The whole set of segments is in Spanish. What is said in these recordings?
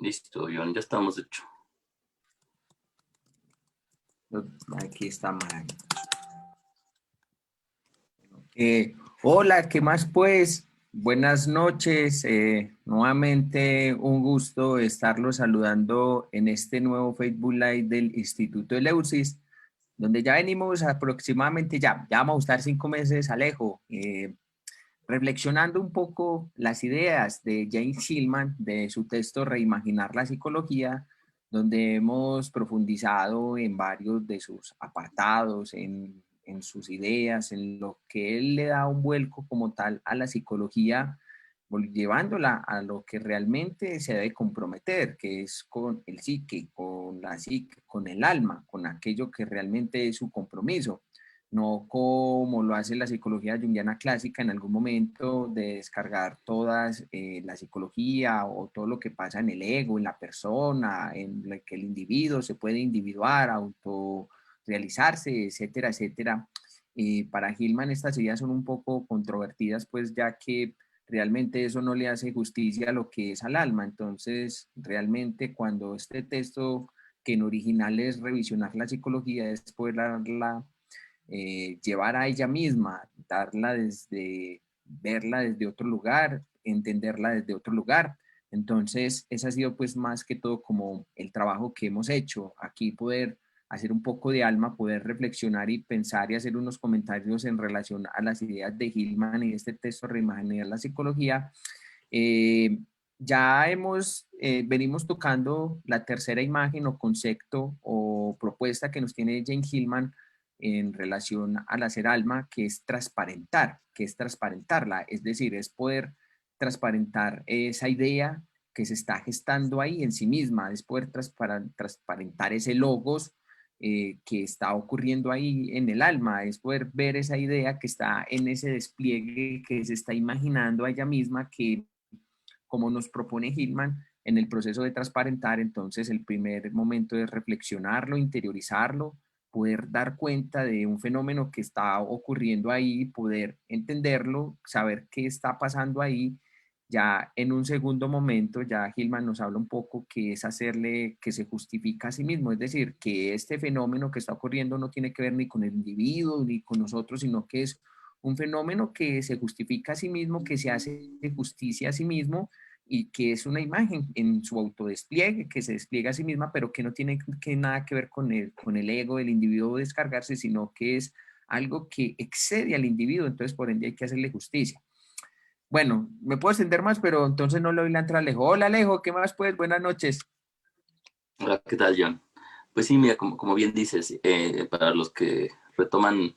Listo, John, ya estamos hecho. Aquí está Maraña. Hola, ¿qué más pues? Buenas noches. Nuevamente un gusto estarlos saludando en este nuevo Facebook Live del Instituto Eleusis, donde ya venimos aproximadamente, ya vamos a estar 5 meses, Alejo, reflexionando un poco las ideas de James Hillman, de su texto Reimaginar la psicología, donde hemos profundizado en varios de sus apartados, en sus ideas, en lo que él le da un vuelco como tal a la psicología, llevándola a lo que realmente se debe comprometer, que es con el psique, con la psique, con el alma, con aquello que realmente es su compromiso, no como lo hace la psicología junguiana clásica en algún momento de descargar todas la psicología o todo lo que pasa en el ego, en la persona, en el que el individuo se puede individuar, autorrealizarse, etcétera, etcétera. Para Hillman estas ideas son un poco controvertidas, pues ya que realmente eso no le hace justicia a lo que es al alma. Entonces, realmente cuando este texto, que en original es revisionar la psicología, es poder darla llevar a ella misma, darla desde, verla desde otro lugar, entenderla desde otro lugar. Entonces, ese ha sido pues más que todo como el trabajo que hemos hecho aquí, poder hacer un poco de alma, poder reflexionar y pensar y hacer unos comentarios en relación a las ideas de Hillman y este texto Reimaginar la psicología. Eh, ya venimos tocando la tercera imagen o concepto o propuesta que nos tiene Jane Hillman en relación al hacer alma, que es transparentar, que es transparentarla, es decir, es poder transparentar esa idea que se está gestando ahí en sí misma, es poder transparentar ese logos que está ocurriendo ahí en el alma, es poder ver esa idea que está en ese despliegue que se está imaginando a ella misma, que como nos propone Hillman en el proceso de transparentar, entonces el primer momento es reflexionarlo, interiorizarlo, poder dar cuenta de un fenómeno que está ocurriendo ahí, poder entenderlo, saber qué está pasando ahí. Ya en un segundo momento, ya Hillman nos habla un poco que es hacerle que se justifica a sí mismo, es decir, que este fenómeno que está ocurriendo no tiene que ver ni con el individuo ni con nosotros, sino que es un fenómeno que se justifica a sí mismo, que se hace justicia a sí mismo y que es una imagen en su autodespliegue, que se despliega a sí misma, pero que no tiene nada que ver con el ego del individuo descargarse, sino que es algo que excede al individuo, entonces por ende hay que hacerle justicia. Bueno, me puedo extender más, pero entonces no le doy la entrada a Alejo. Hola Alejo, ¿qué más pues? Buenas noches. Hola, ¿qué tal, John? Pues sí, mira, como bien dices, para los que retoman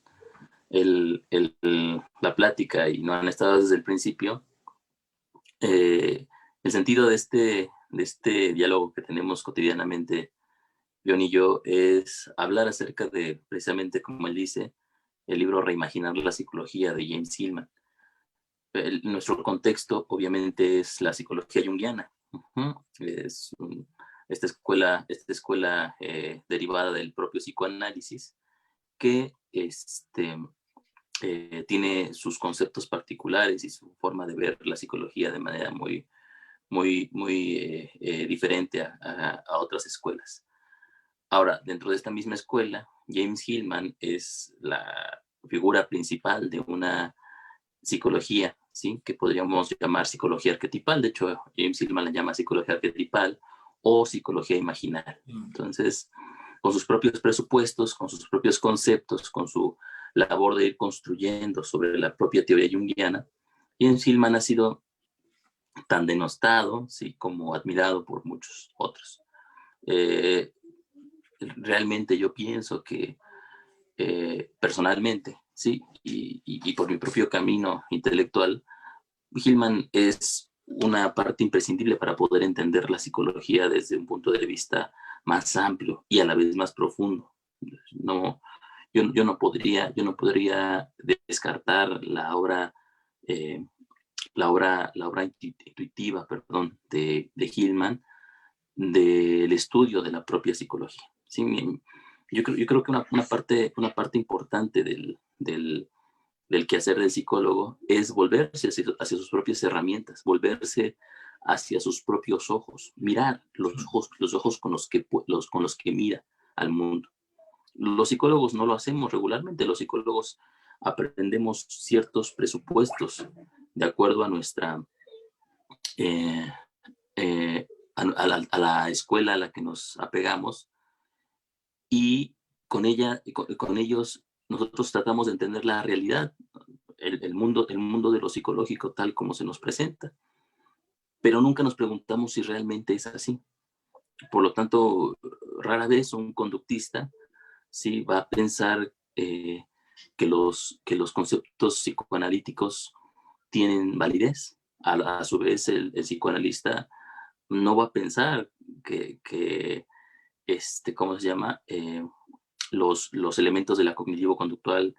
la plática y no han estado desde el principio, el sentido de este diálogo que tenemos cotidianamente, John y yo, es hablar acerca de, precisamente como él dice, el libro Reimaginar la psicología de James Hillman. Nuestro contexto, obviamente, es la psicología junguiana. Es esta escuela derivada del propio psicoanálisis que tiene sus conceptos particulares y su forma de ver la psicología de manera muy diferente a otras escuelas. Ahora, dentro de esta misma escuela, James Hillman es la figura principal de una psicología, ¿sí? Que podríamos llamar psicología arquetipal. De hecho, James Hillman la llama psicología arquetipal o psicología imaginal. Entonces, con sus propios presupuestos, con sus propios conceptos, con su labor de ir construyendo sobre la propia teoría junguiana, James Hillman ha sido tan denostado, ¿sí? Como admirado por muchos otros. Realmente yo pienso que personalmente, ¿sí? Y por mi propio camino intelectual, Hillman es una parte imprescindible para poder entender la psicología desde un punto de vista más amplio y a la vez más profundo. No, yo no podría descartar eh, la obra intuitiva, perdón, de Hillman del estudio de la propia psicología. ¿Sí? Yo creo que una parte importante del quehacer del psicólogo es volverse hacia sus propias herramientas, volverse hacia sus propios ojos, mirar los ojos con los que mira al mundo. Los psicólogos no lo hacemos regularmente, los psicólogos aprendemos ciertos presupuestos de acuerdo a nuestra, eh, a la escuela a la que nos apegamos, y con ellos nosotros tratamos de entender la realidad, el mundo de lo psicológico tal como se nos presenta, pero nunca nos preguntamos si realmente es así. Por lo tanto, rara vez un conductista sí va a pensar que los conceptos psicoanalíticos tienen validez. A su vez, el psicoanalista no va a pensar que ¿cómo se llama? Los elementos de la cognitivo-conductual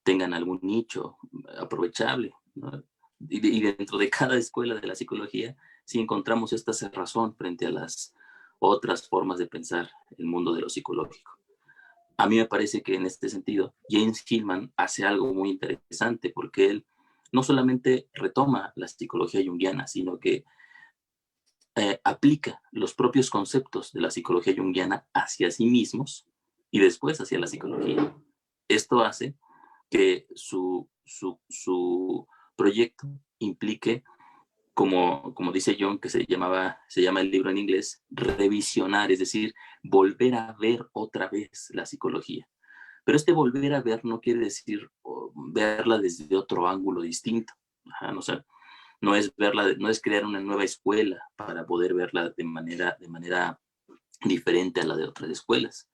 tengan algún nicho aprovechable, ¿no? Y dentro de cada escuela de la psicología, sí encontramos esta cerrazón frente a las otras formas de pensar el mundo de lo psicológico. A mí me parece que en este sentido, James Hillman hace algo muy interesante, porque él no solamente retoma la psicología junguiana, sino que aplica los propios conceptos de la psicología junguiana hacia sí mismos y después hacia la psicología. Esto hace que su proyecto implique, como dice Jung, que se llama el libro en inglés, revisionar, es decir, volver a ver otra vez la psicología. Pero este volver a ver no quiere decir verla desde otro ángulo distinto. Ajá, o sea, no es verla, no es crear una nueva escuela para poder verla de manera diferente a la de otras escuelas.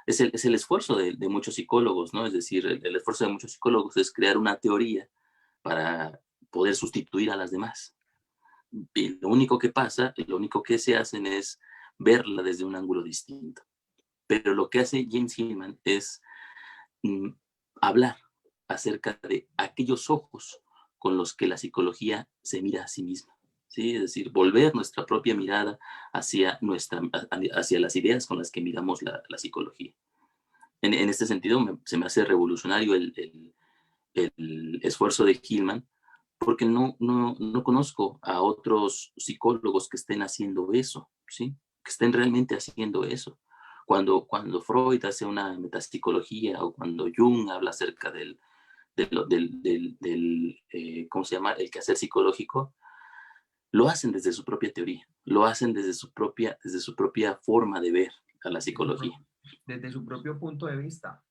Es el esfuerzo de muchos psicólogos, ¿no? Es decir, el esfuerzo de muchos psicólogos es crear una teoría para poder sustituir a las demás. Y lo único que pasa, lo único que se hacen es verla desde un ángulo distinto. Pero lo que hace James Hillman es hablar acerca de aquellos ojos con los que la psicología se mira a sí misma. ¿Sí? Es decir, volver nuestra propia mirada hacia las ideas con las que miramos la psicología. En este sentido, se me hace revolucionario el esfuerzo de Hillman, porque no conozco a otros psicólogos que estén haciendo eso, ¿sí? Que estén realmente haciendo eso. Cuando Freud hace una metapsicología, o cuando Jung habla acerca ¿cómo se llama? El quehacer psicológico, lo hacen desde su propia teoría, lo hacen desde su propia forma de ver a la psicología. Desde su propio punto de vista.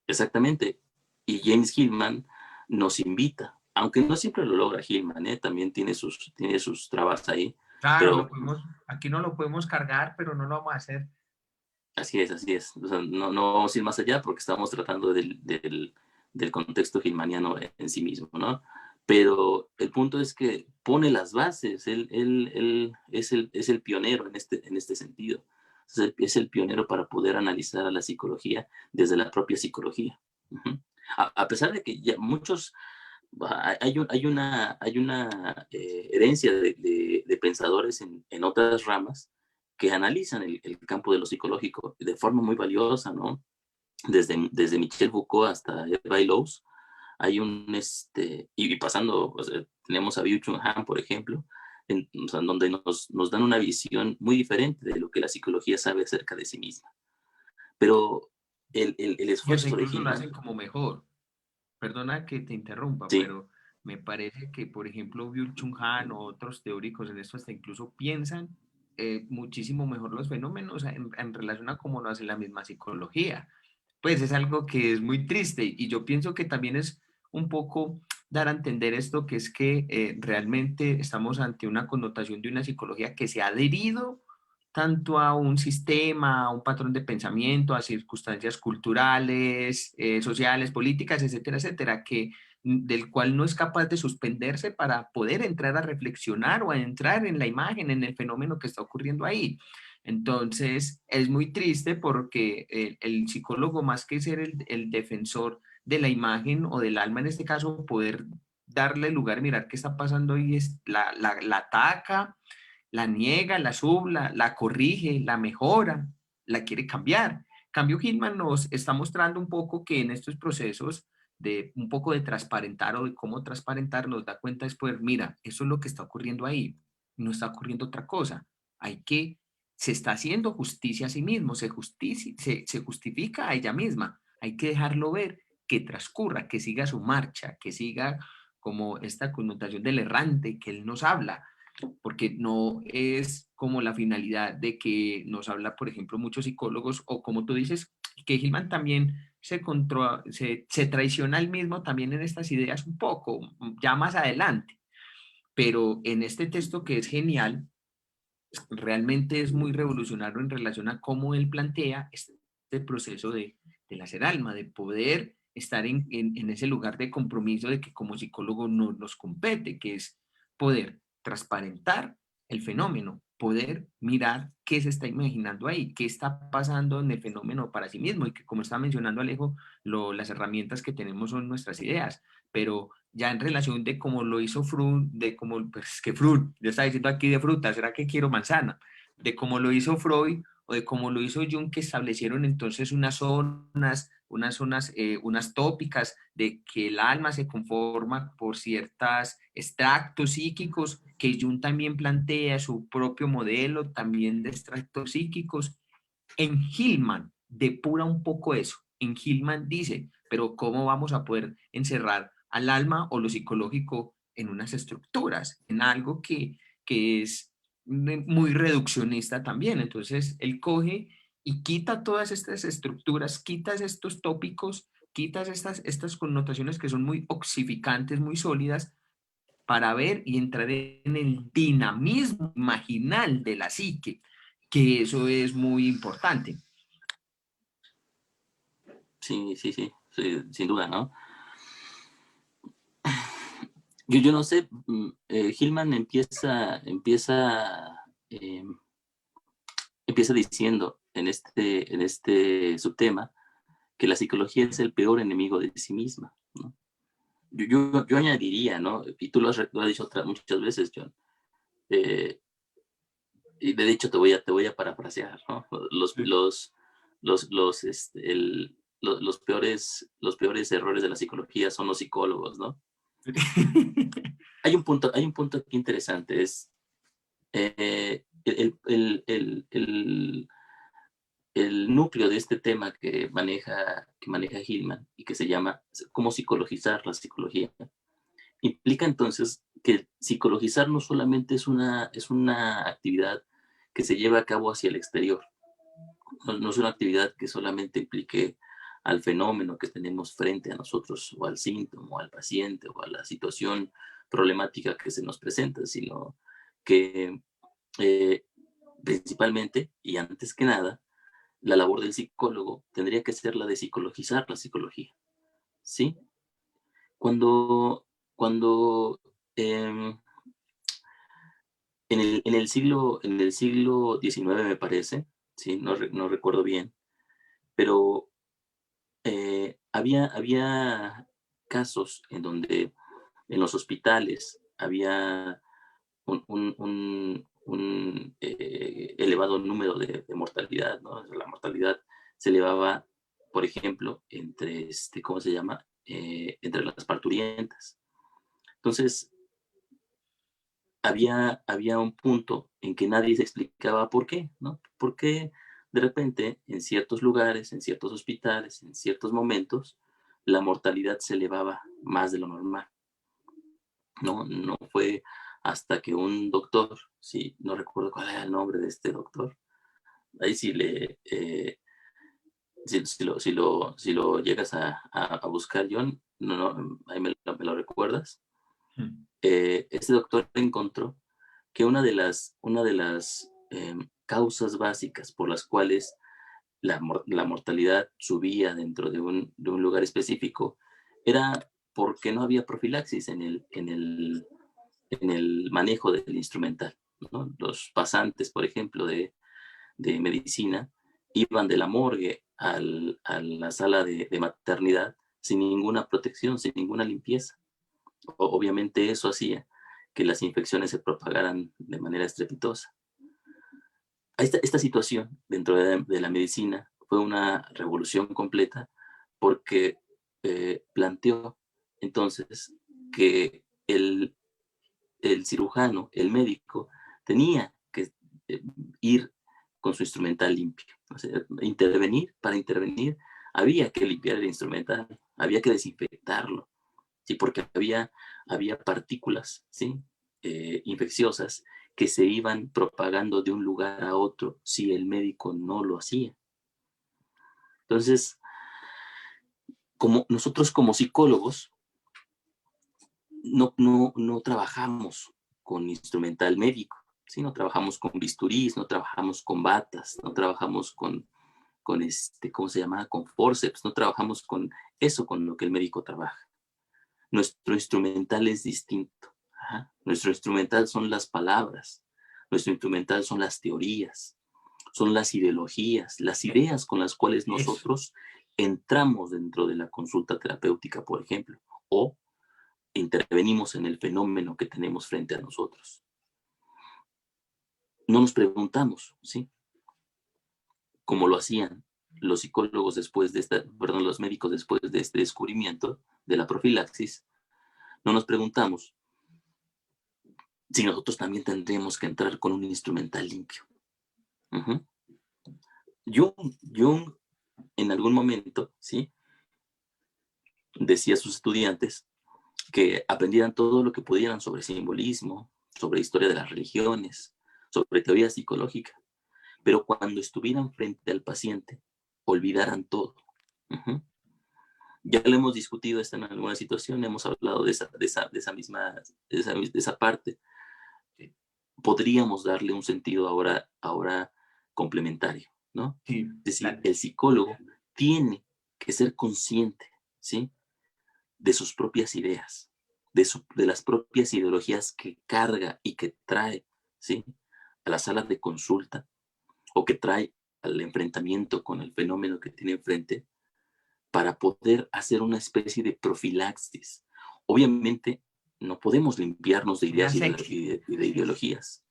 Exactamente. Y James Hillman nos invita, aunque no siempre lo logra Hillman, también tiene sus trabas ahí. Claro, aquí no lo podemos cargar, pero no lo vamos a hacer. Así es, así es. O sea, no vamos a ir más allá porque estamos tratando del contexto hillmaniano en sí mismo, ¿no? Pero el punto es que pone las bases, él es el pionero en este sentido. Es el pionero para poder analizar a la psicología desde la propia psicología. Uh-huh. A pesar de que ya muchos, hay una herencia de pensadores en otras ramas que analizan el campo de lo psicológico de forma muy valiosa, ¿no? Desde Michel Foucault hasta Eva Illouz, hay y pasando, o sea, tenemos a Byung-Chul Han, por ejemplo, o sea, donde nos dan una visión muy diferente de lo que la psicología sabe acerca de sí misma. Pero el esfuerzo de Incluso lo hacen Hillman, como mejor. Perdona que te interrumpa, sí, pero me parece que, por ejemplo, Byung-Chul Han o otros teóricos en esto hasta incluso piensan muchísimo mejor los fenómenos en relación a cómo lo hace la misma psicología. Pues es algo que es muy triste y yo pienso que también es un poco dar a entender esto, que es que realmente estamos ante una connotación de una psicología que se ha adherido tanto a un sistema, a un patrón de pensamiento, a circunstancias culturales, sociales, políticas, etcétera, etcétera, del cual no es capaz de suspenderse para poder entrar a reflexionar o a entrar en la imagen, en el fenómeno que está ocurriendo ahí. Entonces, es muy triste porque el psicólogo, más que ser el defensor de la imagen o del alma, en este caso, poder darle lugar, mirar qué está pasando y la ataca, la niega, la corrige, la mejora, la quiere cambiar. Cambio Hillman nos está mostrando un poco que en estos procesos de un poco de transparentar o de cómo transparentar nos da cuenta después, mira, eso es lo que está ocurriendo ahí. no está ocurriendo otra cosa. Se está haciendo justicia a sí mismo, se justifica a ella misma. Hay que dejarlo ver, que transcurra, que siga su marcha, que siga como esta connotación del errante que él nos habla, porque no es como la finalidad de que nos habla, por ejemplo, muchos psicólogos, o como tú dices, que Hillman también se traiciona al mismo también en estas ideas un poco, ya más adelante, pero en este texto que es genial, realmente es muy revolucionario en relación a cómo él plantea este proceso del hacer alma, de poder estar en ese lugar de compromiso de que como psicólogo nos compete, que es poder transparentar el fenómeno, poder mirar qué se está imaginando ahí, qué está pasando en el fenómeno para sí mismo, y que como está mencionando Alejo, las herramientas que tenemos son nuestras ideas, pero ya en relación de cómo lo hizo Freud, de cómo, pues que Freud, yo estaba diciendo aquí de fruta, ¿será que quiero manzana? De cómo lo hizo Freud o de cómo lo hizo Jung, que establecieron entonces unas tópicas de que el alma se conforma por ciertos extractos psíquicos, que Jung también plantea su propio modelo también de extractos psíquicos. En Hillman depura un poco eso. En Hillman dice, pero ¿cómo vamos a poder encerrar al alma o lo psicológico en unas estructuras, en algo que es muy reduccionista también? Entonces, él coge y quita todas estas estructuras, quitas estos tópicos, quitas estas connotaciones que son muy oxificantes, muy sólidas, para ver y entrar en el dinamismo imaginal de la psique, que eso es muy importante. Sí, sí, sí, sí, sin duda, ¿no? Yo no sé, Hillman eh, empieza diciendo en este subtema que la psicología es el peor enemigo de sí misma, ¿no? Yo añadiría, ¿no? Y tú lo has dicho muchas veces, John, y de hecho te voy a parafrasear, ¿no? Los peores errores de la psicología son los psicólogos, ¿no? Hay un punto aquí interesante, es el núcleo de este tema que maneja Hillman y que se llama cómo psicologizar la psicología. Implica entonces que psicologizar no solamente es una actividad que se lleva a cabo hacia el exterior, no es una actividad que solamente implique al fenómeno que tenemos frente a nosotros, o al síntoma, o al paciente, o a la situación problemática que se nos presenta, sino que eh, principalmente y antes que nada, la labor del psicólogo tendría que ser la de psicologizar la psicología, ¿sí? Cuando eh, en el siglo XIX, me parece, ¿sí? No recuerdo bien, pero había casos en donde en los hospitales había un elevado número de mortalidad, ¿no? La mortalidad se elevaba, por ejemplo, entre, ¿cómo se llama? Entre las parturientas. Entonces, había un punto en que nadie se explicaba por qué, ¿no? ¿Por qué de repente en ciertos lugares, en ciertos hospitales, en ciertos momentos, la mortalidad se elevaba más de lo normal? No fue hasta que un doctor, sí, no recuerdo cuál era el nombre de este doctor, ahí sí si lo llegas a buscar, John, ahí me lo recuerdas. Este doctor encontró que una de las causas básicas por las cuales la mortalidad subía dentro de un lugar específico era porque no había profilaxis en el manejo del instrumental, ¿no? Los pasantes, por ejemplo, de medicina, iban de la morgue a la sala de maternidad sin ninguna protección, sin ninguna limpieza. Obviamente eso hacía que las infecciones se propagaran de manera estrepitosa. Esta situación dentro de la medicina fue una revolución completa porque planteó entonces que el cirujano, el médico, tenía que ir con su instrumental limpio. O sea, para intervenir, había que limpiar el instrumental, había que desinfectarlo, ¿sí? Porque había partículas, ¿sí? Infecciosas que se iban propagando de un lugar a otro si el médico no lo hacía. Entonces, nosotros como psicólogos no trabajamos con instrumental médico, ¿sí? No trabajamos con bisturís, no trabajamos con batas, no trabajamos con ¿cómo se llama? Con forceps, no trabajamos con eso con lo que el médico trabaja. Nuestro instrumental es distinto. Ajá. Nuestro instrumental son las palabras, nuestro instrumental son las teorías, son las ideologías, las ideas con las cuales nosotros entramos dentro de la consulta terapéutica, por ejemplo, o intervenimos en el fenómeno que tenemos frente a nosotros. No nos preguntamos, ¿sí? Como lo hacían los psicólogos los médicos después de este descubrimiento de la profilaxis, no nos preguntamos si nosotros también tendríamos que entrar con un instrumental limpio. Uh-huh. Jung, en algún momento, ¿sí? Decía a sus estudiantes que aprendieran todo lo que pudieran sobre simbolismo, sobre historia de las religiones, sobre teoría psicológica, pero cuando estuvieran frente al paciente, olvidaran todo. Uh-huh. Ya lo hemos discutido en alguna situación, hemos hablado de esa parte. Podríamos darle un sentido ahora complementario, ¿no? Sí, es decir, el psicólogo tiene que ser consciente, ¿sí? De sus propias ideas, de las propias ideologías que carga y que trae, ¿sí? A la sala de consulta o que trae al enfrentamiento con el fenómeno que tiene enfrente para poder hacer una especie de profilaxis. Obviamente no podemos limpiarnos de ideas y de ideologías,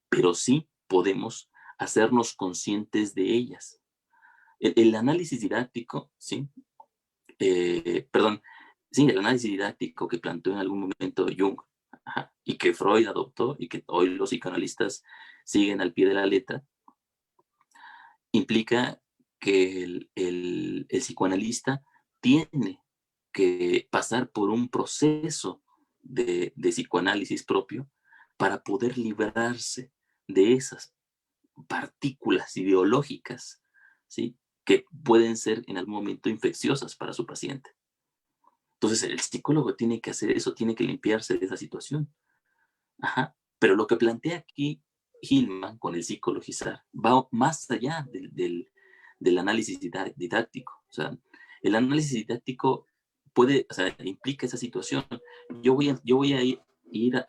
pero sí podemos hacernos conscientes de ellas. El análisis didáctico, ¿sí? El análisis didáctico que planteó en algún momento Jung, ajá, y que Freud adoptó y que hoy los psicoanalistas siguen al pie de la letra, implica que el psicoanalista tiene que pasar por un proceso de psicoanálisis propio para poder librarse de esas partículas ideológicas, ¿sí? Que pueden ser en algún momento infecciosas para su paciente. Entonces el psicólogo tiene que hacer eso, tiene que limpiarse de esa situación. Ajá. Pero lo que plantea aquí Hillman con el psicologizar va más allá del análisis didáctico. O sea, el análisis didáctico implica esa situación. Yo voy a ir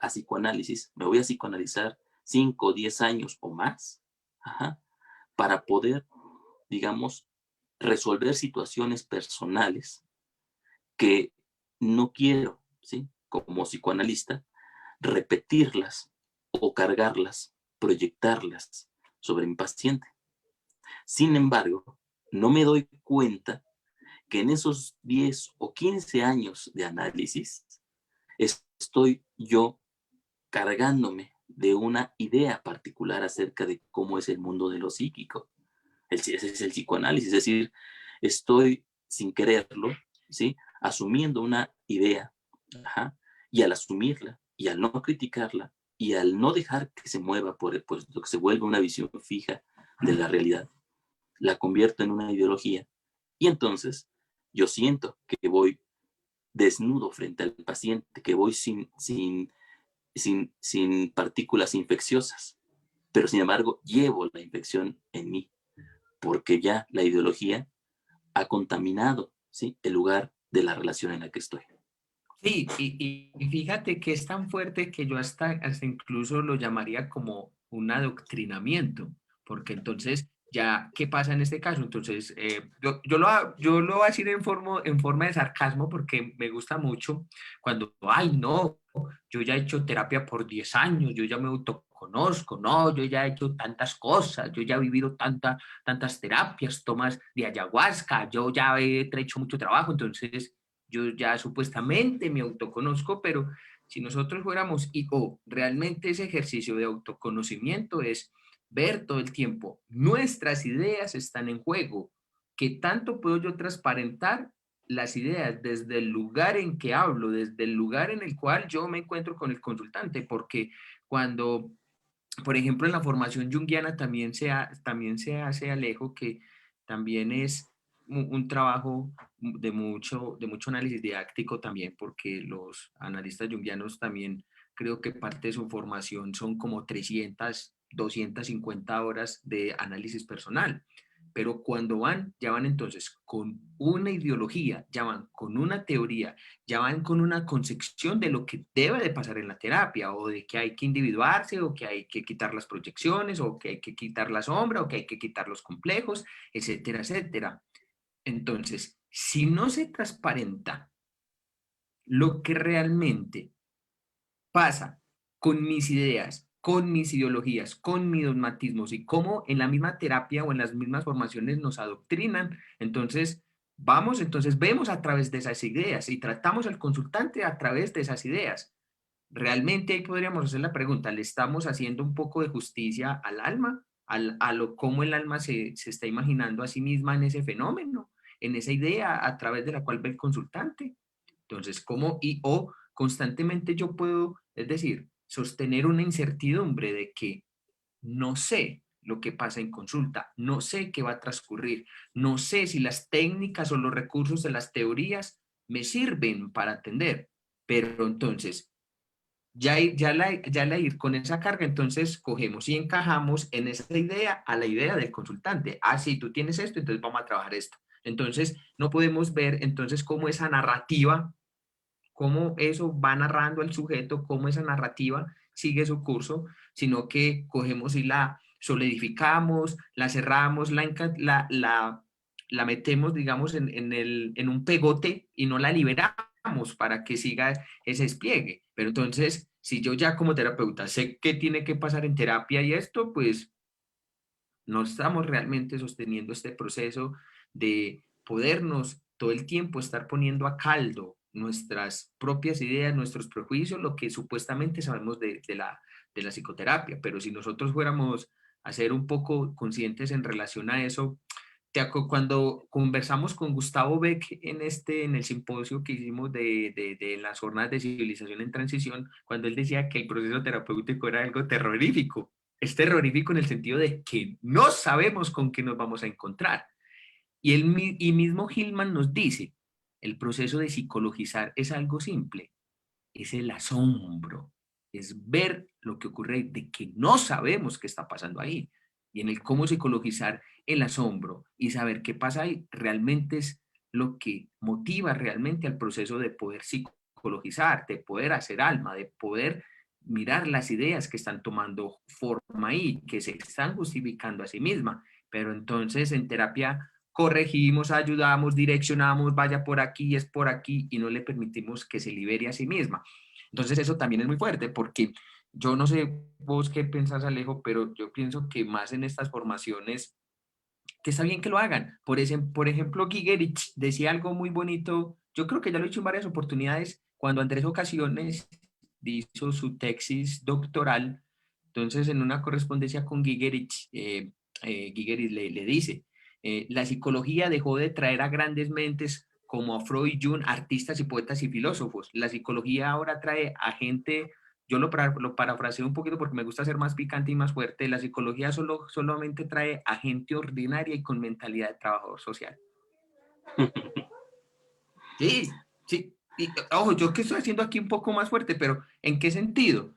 a psicoanálisis, me voy a psicoanalizar 5 o 10 años o más, ajá, para poder, digamos, resolver situaciones personales que no quiero, ¿sí? Como psicoanalista, repetirlas o cargarlas, proyectarlas sobre mi paciente. Sin embargo, no me doy cuenta que en esos 10 o 15 años de análisis estoy yo cargándome de una idea particular acerca de cómo es el mundo de lo psíquico. Ese es el psicoanálisis, es decir, estoy sin quererlo, ¿sí? Asumiendo una idea, ajá, y al asumirla, y al no criticarla, y al no dejar que se mueva por lo que se vuelve una visión fija de la realidad, la convierto en una ideología, y entonces yo siento que voy desnudo frente al paciente, que voy sin partículas infecciosas, pero sin embargo llevo la infección en mí, porque ya la ideología ha contaminado, ¿sí? El lugar de la relación en la que estoy. Sí, y fíjate que es tan fuerte que yo hasta incluso lo llamaría como un adoctrinamiento, porque entonces ya, ¿qué pasa en este caso? Entonces, yo lo voy a decir en forma de sarcasmo porque me gusta mucho cuando, ay, no, yo ya he hecho terapia por 10 años, yo ya me autoconozco, no, yo ya he hecho tantas cosas, yo ya he vivido tantas terapias, tomas de ayahuasca, yo ya he hecho mucho trabajo, entonces yo ya supuestamente me autoconozco, pero Si nosotros fuéramos I.O., realmente ese ejercicio de autoconocimiento es ver todo el tiempo, nuestras ideas están en juego. ¿Qué tanto puedo yo transparentar las ideas desde el lugar en que hablo, desde el lugar en el cual yo me encuentro con el consultante? Porque cuando, por ejemplo, en la formación junguiana también se hace, Alejo, que también es un trabajo de mucho análisis didáctico también, porque los analistas junguianos también creo que parte de su formación son como 300, 250 horas de análisis personal. Pero cuando van, ya van entonces con una ideología, ya van con una teoría, ya van con una concepción de lo que debe de pasar en la terapia, o de que hay que individuarse, o que hay que quitar las proyecciones, o que hay que quitar la sombra, o que hay que quitar los complejos, etcétera, etcétera. Entonces, si no se transparenta lo que realmente pasa con mis ideas, con mis ideologías, con mis dogmatismos y cómo en la misma terapia o en las mismas formaciones nos adoctrinan, entonces vemos a través de esas ideas y tratamos al consultante a través de esas ideas. Realmente ahí podríamos hacer la pregunta, ¿le estamos haciendo un poco de justicia al alma? Cómo el alma se está imaginando a sí misma en ese fenómeno, en esa idea a través de la cual ve el consultante. Entonces, ¿cómo o constantemente yo puedo, es decir, sostener una incertidumbre de que no sé lo que pasa en consulta, no sé qué va a transcurrir, no sé si las técnicas o los recursos de las teorías me sirven para atender, pero entonces ya la ir con esa carga, entonces cogemos y encajamos en esa idea a la idea del consultante. Ah, sí, tú tienes esto, entonces vamos a trabajar esto. Entonces, no podemos ver entonces cómo esa narrativa, cómo eso va narrando al sujeto, cómo esa narrativa sigue su curso, sino que cogemos y la solidificamos, la cerramos, la metemos, digamos, en un pegote y no la liberamos para que siga ese despliegue. Pero entonces, si yo ya como terapeuta sé qué tiene que pasar en terapia y esto, pues no estamos realmente sosteniendo este proceso de podernos todo el tiempo estar poniendo a caldo nuestras propias ideas, nuestros prejuicios, lo que supuestamente sabemos de la psicoterapia. Pero si nosotros fuéramos a ser un poco conscientes en relación a eso, cuando conversamos con Gustavo Beck en el simposio que hicimos de las jornadas de civilización en transición, cuando él decía que el proceso terapéutico era algo terrorífico, es terrorífico en el sentido de que no sabemos con qué nos vamos a encontrar. Y mismo Hillman nos dice, el proceso de psicologizar es algo simple, es el asombro, es ver lo que ocurre de que no sabemos qué está pasando ahí. Y en el cómo psicologizar el asombro y saber qué pasa ahí, realmente es lo que motiva realmente al proceso de poder psicologizar, de poder hacer alma, de poder mirar las ideas que están tomando forma ahí, que se están justificando a sí misma. Pero entonces en terapia corregimos, ayudamos, direccionamos, vaya por aquí, es por aquí, y no le permitimos que se libere a sí misma. Entonces eso también es muy fuerte porque yo no sé vos qué pensás, Alejo, pero yo pienso que más en estas formaciones, que está bien que lo hagan. Por ejemplo, Gigerich decía algo muy bonito, yo creo que ya lo he dicho en varias oportunidades, cuando en 3 ocasiones hizo su tesis doctoral, entonces en una correspondencia con Gigerich, Gigerich le dice, la psicología dejó de traer a grandes mentes como a Freud, Jung, artistas y poetas y filósofos. La psicología ahora trae a gente, yo lo parafraseo un poquito porque me gusta ser más picante y más fuerte, la psicología solamente trae a gente ordinaria y con mentalidad de trabajador social. Sí, sí. Y, ojo, yo que estoy haciendo aquí un poco más fuerte, pero ¿en qué sentido?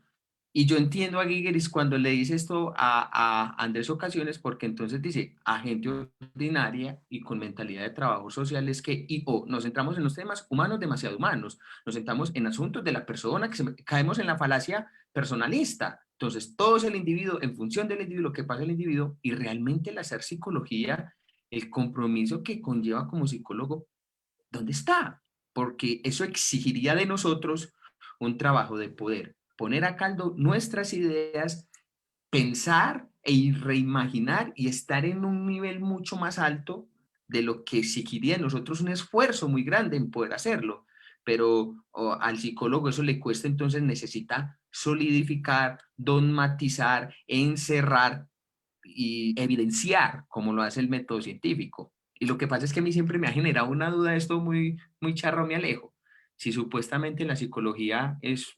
Y yo entiendo a Gigeris cuando le dice esto a Andrés Ocasiones, porque entonces dice, a gente ordinaria y con mentalidad de trabajo social es que nos centramos en los temas humanos demasiado humanos, nos centramos en asuntos de la persona, caemos en la falacia personalista. Entonces, todo es el individuo, en función del individuo, lo que pasa el individuo, y realmente el hacer psicología, el compromiso que conlleva como psicólogo, ¿dónde está? Porque eso exigiría de nosotros un trabajo de poder poner a caldo nuestras ideas, pensar e reimaginar y estar en un nivel mucho más alto de lo que exigiría de nosotros un esfuerzo muy grande en poder hacerlo. pero al psicólogo eso le cuesta, entonces necesita solidificar, dogmatizar, encerrar y evidenciar, como lo hace el método científico. Y lo que pasa es que a mí siempre me ha generado una duda, esto muy charro, me alejo. Si supuestamente la psicología es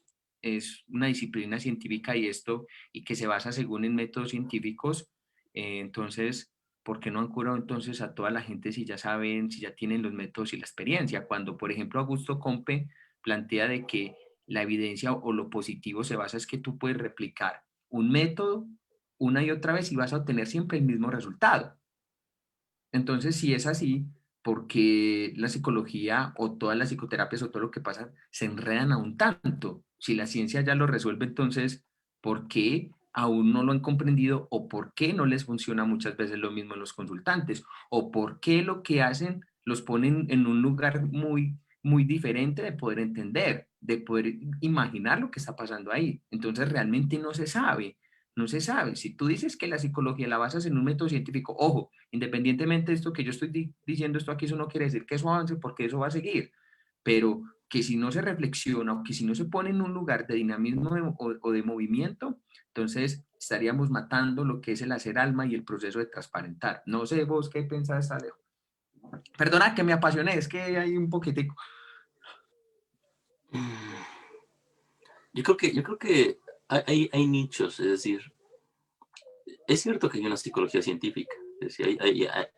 una disciplina científica y que se basa según en métodos científicos, entonces, ¿por qué no han curado entonces a toda la gente si ya saben, si ya tienen los métodos y la experiencia? Cuando, por ejemplo, Augusto Compe plantea de que la evidencia o lo positivo se basa es que tú puedes replicar un método una y otra vez y vas a obtener siempre el mismo resultado. Entonces, si es así, ¿por qué la psicología o todas las psicoterapias o todo lo que pasa se enredan aún tanto? Si la ciencia ya lo resuelve, entonces, ¿por qué aún no lo han comprendido o por qué no les funciona muchas veces lo mismo en los consultantes? ¿O por qué lo que hacen los ponen en un lugar muy diferente de poder entender, de poder imaginar lo que está pasando ahí? Entonces, realmente no se sabe. No se sabe. Si tú dices que la psicología la basas en un método científico, ojo, independientemente de esto que yo estoy diciendo esto aquí, eso no quiere decir que eso avance porque eso va a seguir, pero que si no se reflexiona o que si no se pone en un lugar de dinamismo o de movimiento, entonces estaríamos matando lo que es el hacer alma y el proceso de transparentar. No sé vos qué pensás, Alejo. Perdona que me apasioné, es que hay un poquitico. Yo creo que hay nichos, es decir, es cierto que hay una psicología científica, es decir,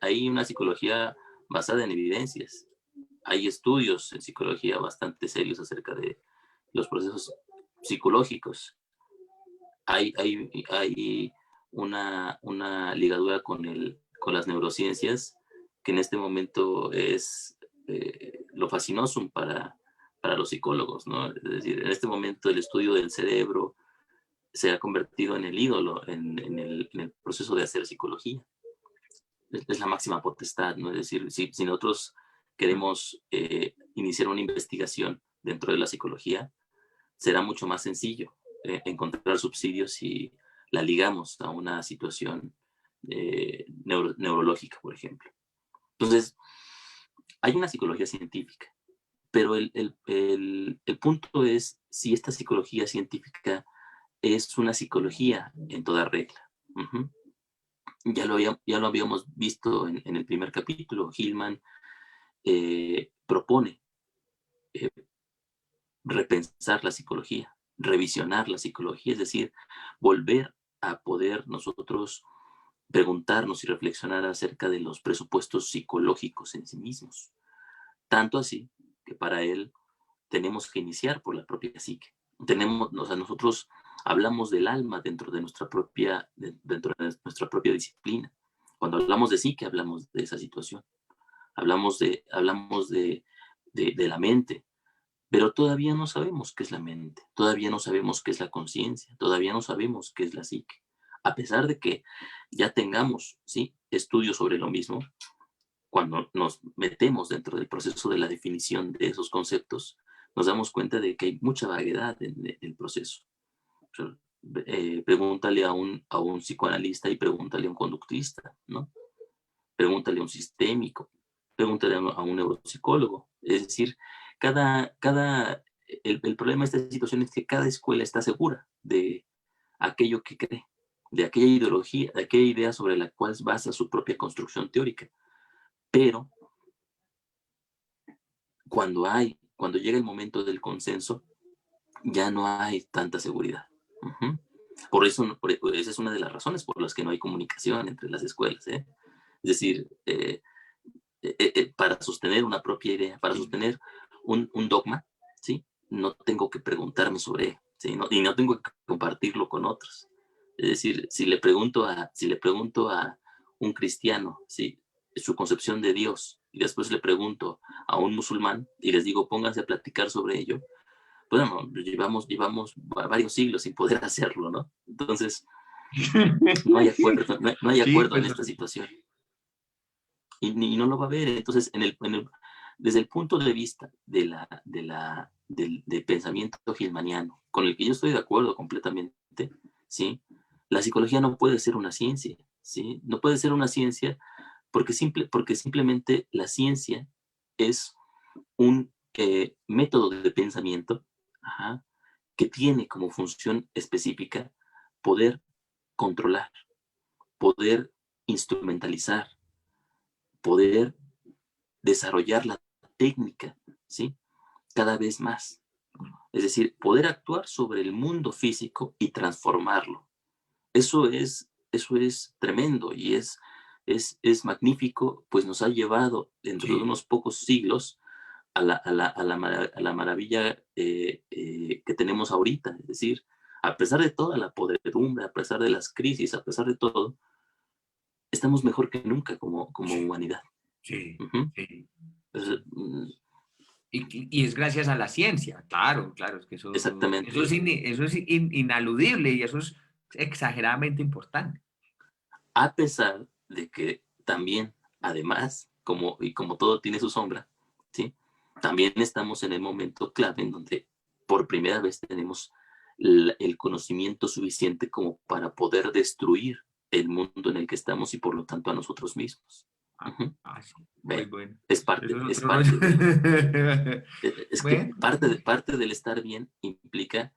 hay una psicología basada en evidencias. Hay estudios en psicología bastante serios acerca de los procesos psicológicos. Hay una ligadura con las neurociencias que en este momento es lo fascinosum para los psicólogos, ¿no? Es decir, en este momento el estudio del cerebro se ha convertido en el ídolo en el proceso de hacer psicología. Es la máxima potestad, ¿no? Es decir, si nosotros queremos iniciar una investigación dentro de la psicología, será mucho más sencillo encontrar subsidios si la ligamos a una situación neurológica, por ejemplo. Entonces, hay una psicología científica, pero el punto es si esta psicología científica es una psicología en toda regla. Uh-huh. Ya lo habíamos visto en el primer capítulo. Hillman propone eh, repensar la psicología, revisionar la psicología, es decir, volver a poder nosotros preguntarnos y reflexionar acerca de los presupuestos psicológicos en sí mismos. Tanto así que para él tenemos que iniciar por la propia psique. Nosotros hablamos del alma dentro de nuestra propia disciplina. Cuando hablamos de psique, hablamos de esa situación. Hablamos de la mente, pero todavía no sabemos qué es la mente, todavía no sabemos qué es la conciencia, todavía no sabemos qué es la psique. A pesar de que ya tengamos, ¿sí?, estudios sobre lo mismo, cuando nos metemos dentro del proceso de la definición de esos conceptos, nos damos cuenta de que hay mucha variedad en el proceso. O sea, pregúntale a un psicoanalista y pregúntale a un conductista, ¿no? Pregúntale a un sistémico, pregúntale a un neuropsicólogo. Es decir, el problema de esta situación es que cada escuela está segura de aquello que cree, de aquella ideología, de aquella idea sobre la cual basa su propia construcción teórica. Pero cuando llega el momento del consenso, ya no hay tanta seguridad. Uh-huh. Esa es una de las razones por las que no hay comunicación entre las escuelas. Es decir, para sostener una propia idea, para sostener un dogma, ¿sí?, no tengo que preguntarme sobre él, ¿sí? Y no tengo que compartirlo con otros. Es decir, si le pregunto a un cristiano, ¿sí?, su concepción de Dios, y después le pregunto a un musulmán y les digo, pónganse a platicar sobre ello, bueno, llevamos varios siglos sin poder hacerlo, ¿no? Entonces, no hay acuerdo Sí, en esta situación. Y no lo va a haber. Entonces, desde el punto de vista del pensamiento hillmaniano, con el que yo estoy de acuerdo completamente, ¿sí?, la psicología no puede ser una ciencia, ¿sí? No puede ser una ciencia porque simplemente la ciencia es un método de pensamiento, ajá, que tiene como función específica poder controlar, poder instrumentalizar, poder desarrollar la técnica, ¿sí? Cada vez más. Es decir, poder actuar sobre el mundo físico y transformarlo. Eso es tremendo y es magnífico, pues nos ha llevado dentro de Sí. unos pocos siglos a la maravilla que tenemos ahorita. Es decir, a pesar de toda la podredumbre, a pesar de las crisis, a pesar de todo, estamos mejor que nunca como Sí, humanidad. sí, Ujú. sí. Entonces, Y es gracias a la ciencia, claro, claro, es que exactamente. eso es inaludible y eso es exageradamente importante. A pesar de que también, además, como todo tiene su sombra, ¿sí? También estamos en el momento clave en donde por primera vez tenemos el conocimiento suficiente como para poder destruir el mundo en el que estamos y por lo tanto a nosotros mismos. Ah, Ujú. sí, muy Ve, bueno. es Eso parte, es es otro rollo. parte es que Bueno, parte del estar bien implica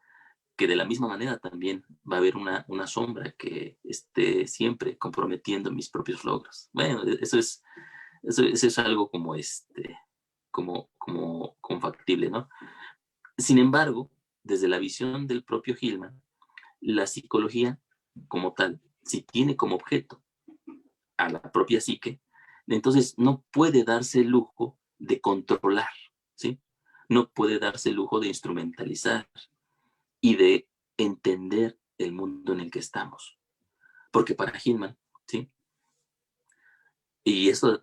que de la misma manera también va a haber una sombra que esté siempre comprometiendo mis propios logros. Bueno, eso es algo como como factible, ¿no? Sin embargo, desde la visión del propio Hillman, la psicología como tal, si tiene como objeto a la propia psique, entonces no puede darse el lujo de controlar, ¿sí? No puede darse el lujo de instrumentalizar y de entender el mundo en el que estamos. Porque para Hillman, ¿sí? Y esto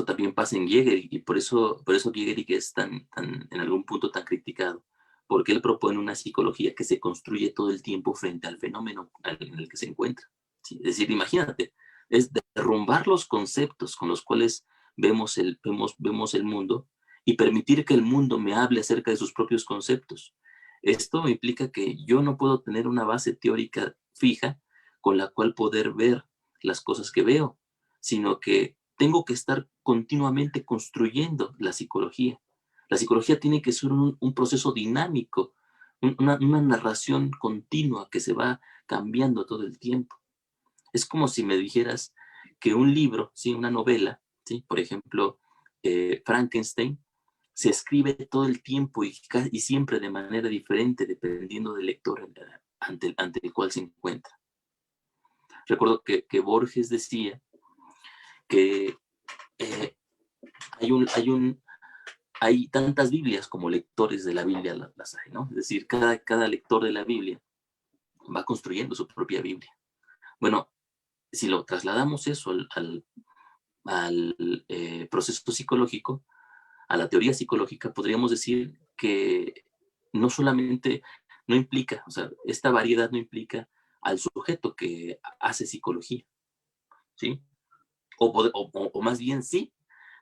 también pasa en Jäger, y por eso Jäger es en algún punto tan criticado, porque él propone una psicología que se construye todo el tiempo frente al fenómeno en el que se encuentra. ¿Sí? Es decir, imagínate, es derrumbar los conceptos con los cuales vemos el mundo y permitir que el mundo me hable acerca de sus propios conceptos. Esto implica que yo no puedo tener una base teórica fija con la cual poder ver las cosas que veo, sino que tengo que estar continuamente construyendo la psicología. La psicología tiene que ser un proceso dinámico, una narración continua que se va cambiando todo el tiempo. Es como si me dijeras que un libro, ¿sí? Una novela, ¿sí? Por ejemplo, Frankenstein, se escribe todo el tiempo y siempre de manera diferente dependiendo del lector ante el cual se encuentra. Recuerdo que Borges decía que eh, hay tantas Biblias como lectores de la Biblia las hay, ¿no? Es decir, cada lector de la Biblia va construyendo su propia Biblia. Bueno, si lo trasladamos eso al proceso psicológico, a la teoría psicológica, podríamos decir que no solamente no implica, o sea, esta variedad no implica al sujeto que hace psicología, ¿sí? O más bien sí,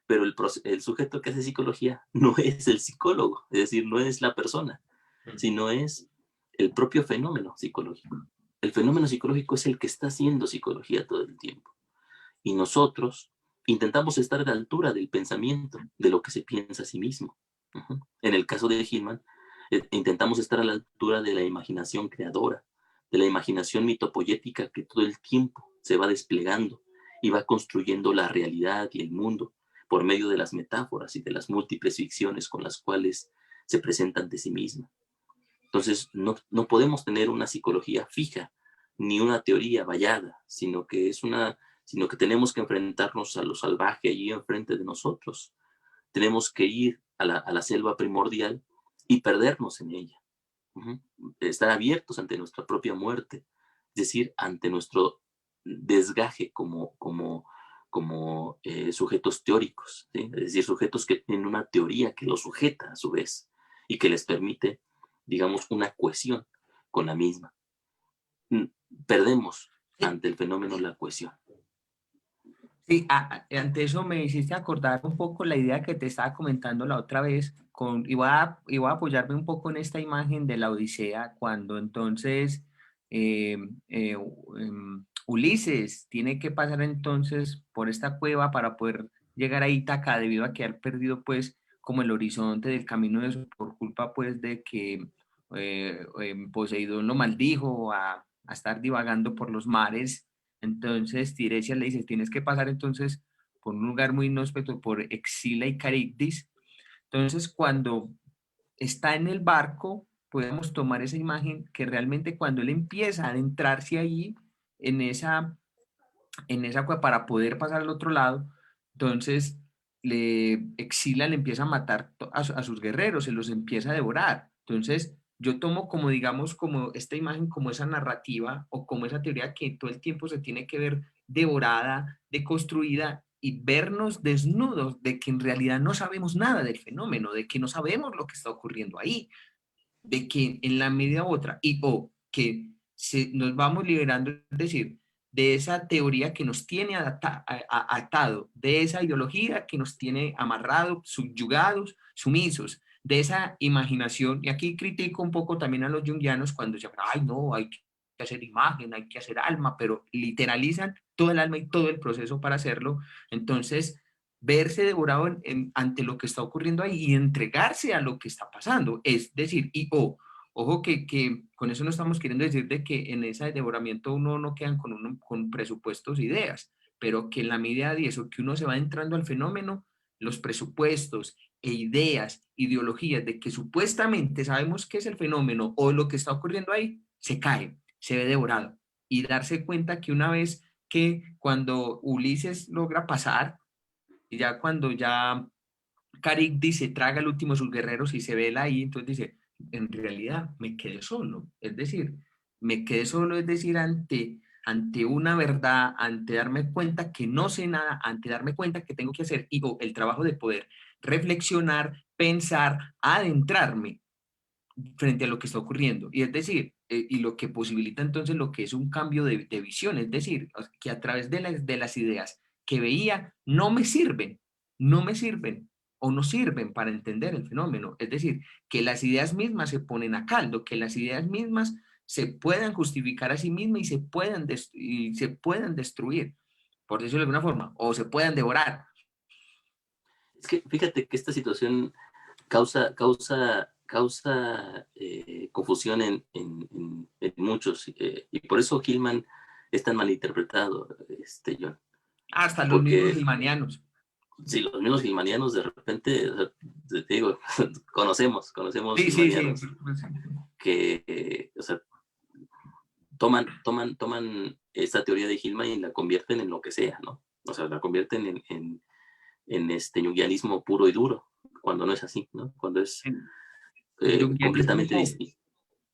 pero el sujeto que hace psicología no es el psicólogo, es decir, no es la persona, sino es el propio fenómeno psicológico. El fenómeno psicológico es el que está haciendo psicología todo el tiempo. Y nosotros intentamos estar a la altura del pensamiento, de lo que se piensa a sí mismo. Uh-huh. En el caso de Hillman, intentamos estar a la altura de la imaginación creadora, de la imaginación mitopoyética que todo el tiempo se va desplegando y va construyendo la realidad y el mundo por medio de las metáforas y de las múltiples ficciones con las cuales se presenta ante sí misma. Entonces, no podemos tener una psicología fija, ni una teoría vallada, sino que tenemos que enfrentarnos a lo salvaje allí enfrente de nosotros. Tenemos que ir a la selva primordial y perdernos en ella. Uh-huh. Estar abiertos ante nuestra propia muerte, es decir, ante nuestro desgaje como sujetos teóricos, ¿sí? Es decir, sujetos que tienen una teoría que los sujeta a su vez y que les permite, digamos, una cohesión con la misma. Perdemos sí, ante el fenómeno la cohesión. sí, ante eso me hiciste acordar un poco la idea que te estaba comentando la otra vez, y voy a apoyarme un poco en esta imagen de la Odisea, cuando entonces eh, Ulises tiene que pasar entonces por esta cueva para poder llegar a Ítaca debido a que ha perdido pues como el horizonte del camino de eso por culpa pues de que Poseidón lo maldijo a estar divagando por los mares. Entonces Tiresias le dice, tienes que pasar entonces por un lugar muy inhóspito, por Exila y Caribdis. Entonces cuando está en el barco, podemos tomar esa imagen que realmente cuando él empieza a adentrarse ahí en esa cueva para poder pasar al otro lado, entonces Exila le empieza a matar a sus guerreros, se los empieza a devorar. Entonces yo tomo como, digamos, como esta imagen, como esa narrativa o como esa teoría que todo el tiempo se tiene que ver devorada, deconstruida y vernos desnudos de que en realidad no sabemos nada del fenómeno, de que no sabemos lo que está ocurriendo ahí, de que en la medida u otra, y o que nos vamos liberando, es decir, de esa teoría que nos tiene atado, de esa ideología que nos tiene amarrados, subyugados, sumisos, de esa imaginación, y aquí critico un poco también a los junguianos cuando dicen, ay no, hay que hacer imagen, hay que hacer alma, pero literalizan todo el alma y todo el proceso para hacerlo, entonces verse devorado ante lo que está ocurriendo ahí y entregarse a lo que está pasando. Es decir, ojo que con eso no estamos queriendo decir de que en ese devoramiento uno no quedan con presupuestos e ideas, pero que en la medida de eso que uno se va entrando al fenómeno, los presupuestos e ideas, ideologías de que supuestamente sabemos qué es el fenómeno o lo que está ocurriendo ahí, se cae, se ve devorado. Y darse cuenta que una vez que cuando Ulises logra pasar, y ya cuando ya Caribdis se traga el último de sus guerreros y se ve él ahí, entonces dice, en realidad me quedé solo. Es decir, me quedé solo, es decir, ante una verdad, ante darme cuenta que no sé nada, ante darme cuenta que tengo que hacer el trabajo de poder reflexionar, pensar, adentrarme frente a lo que está ocurriendo. Y es decir, y lo que posibilita entonces lo que es un cambio de visión, es decir, que a través de las ideas que veía no me sirven o no sirven para entender el fenómeno. Es decir, que las ideas mismas se ponen a caldo, que las ideas mismas se puedan justificar a sí mismas y se puedan destruir, por decirlo de alguna forma, o se puedan devorar. Es que fíjate que esta situación causa confusión en muchos, y por eso Hillman es tan malinterpretado, John. Hasta los mismos Porque gilmanianos. si los mismos gilmanianos de repente, te digo, conocemos Sí, sí, sí. gilmanianos que, o sea, toman esta teoría de Hillman y la convierten en lo que sea, ¿no? O sea, la convierten en este junguianismo puro y duro, cuando no es así, ¿no? Cuando es El junguianismo, completamente distinto.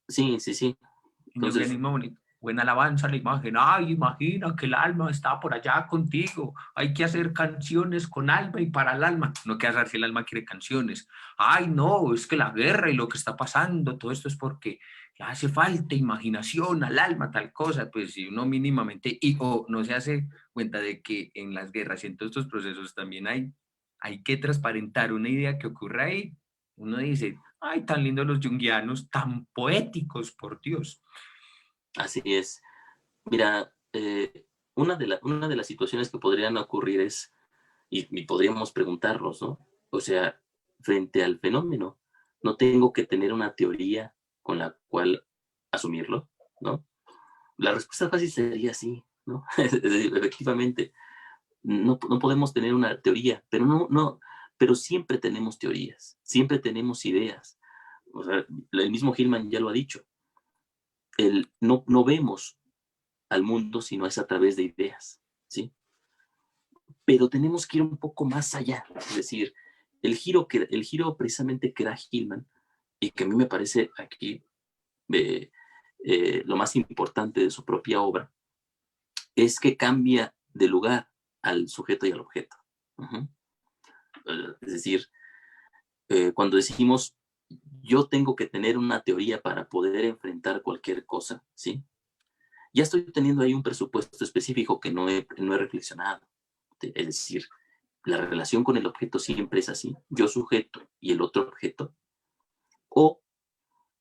Sí, sí, sí. el Entonces, junguianismo bonito. Buena alabanza a la imagen. Ay, imagina que el alma está por allá contigo. Hay que hacer canciones con alma y para el alma. No que hacer si el alma quiere canciones. Ay, no, es que la guerra y lo que está pasando, todo esto es porque le hace falta imaginación al alma, tal cosa. Pues si uno mínimamente o no se hace cuenta de que en las guerras y en todos estos procesos también hay que transparentar una idea que ocurre ahí. Uno dice, ay, tan lindos los junguianos, tan poéticos, por Dios. así es. Mira, una de las situaciones que podrían ocurrir es, y podríamos preguntarnos, ¿no? O sea, frente al fenómeno, no tengo que tener una teoría con la cual asumirlo, ¿no? La respuesta fácil sería sí, ¿no? Efectivamente, no podemos tener una teoría, pero pero siempre tenemos teorías, siempre tenemos ideas. O sea, el mismo Hillman ya lo ha dicho, no vemos al mundo si no es a través de ideas, ¿sí? Pero tenemos que ir un poco más allá, es decir, el giro precisamente que da Hillman, y que a mí me parece aquí lo más importante de su propia obra, es que cambia de lugar al sujeto y al objeto. Uh-huh. Es decir, cuando decimos yo tengo que tener una teoría para poder enfrentar cualquier cosa, ¿sí? Ya estoy teniendo ahí un presupuesto específico que no he reflexionado. Es decir, la relación con el objeto siempre es así, yo sujeto y el otro objeto, o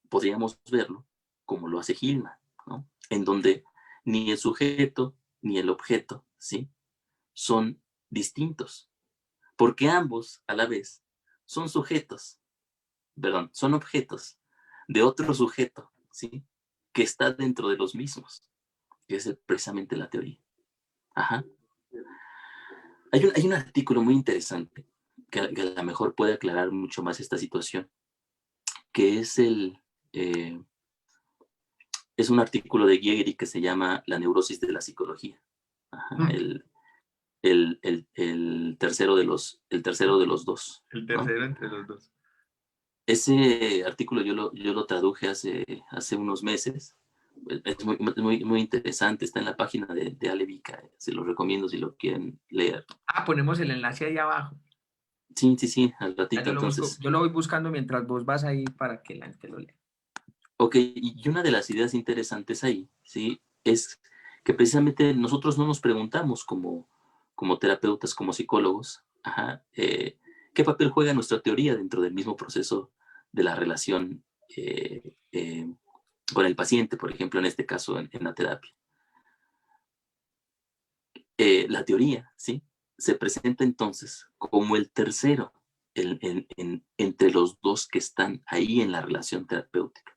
podríamos verlo como lo hace Hillman, ¿no? En donde ni el sujeto ni el objeto, ¿sí? Son distintos, porque ambos a la vez son sujetos, perdón, son objetos de otro sujeto, ¿sí? Que está dentro de los mismos, que es precisamente la teoría. Ajá. Hay un artículo muy interesante que a lo mejor puede aclarar mucho más esta situación, que es un artículo de Giegeri que se llama La neurosis de la psicología. Ajá, el tercero de los dos. El ¿no? tercero entre los dos. Ese artículo yo lo traduje hace unos meses. Es muy interesante, está en la página de Alevica, se lo recomiendo si lo quieren leer. Ponemos el enlace ahí abajo. Sí, al Ya ratito entonces. yo lo voy buscando mientras vos vas ahí para que la gente lo lea. Ok, y una de las ideas interesantes ahí, ¿sí? Es que precisamente nosotros no nos preguntamos como terapeutas, como psicólogos, ¿qué papel juega nuestra teoría dentro del mismo proceso de la relación con el paciente, por ejemplo, en este caso en la terapia? La teoría, ¿sí? Se presenta entonces como el tercero entre los dos que están ahí en la relación terapéutica.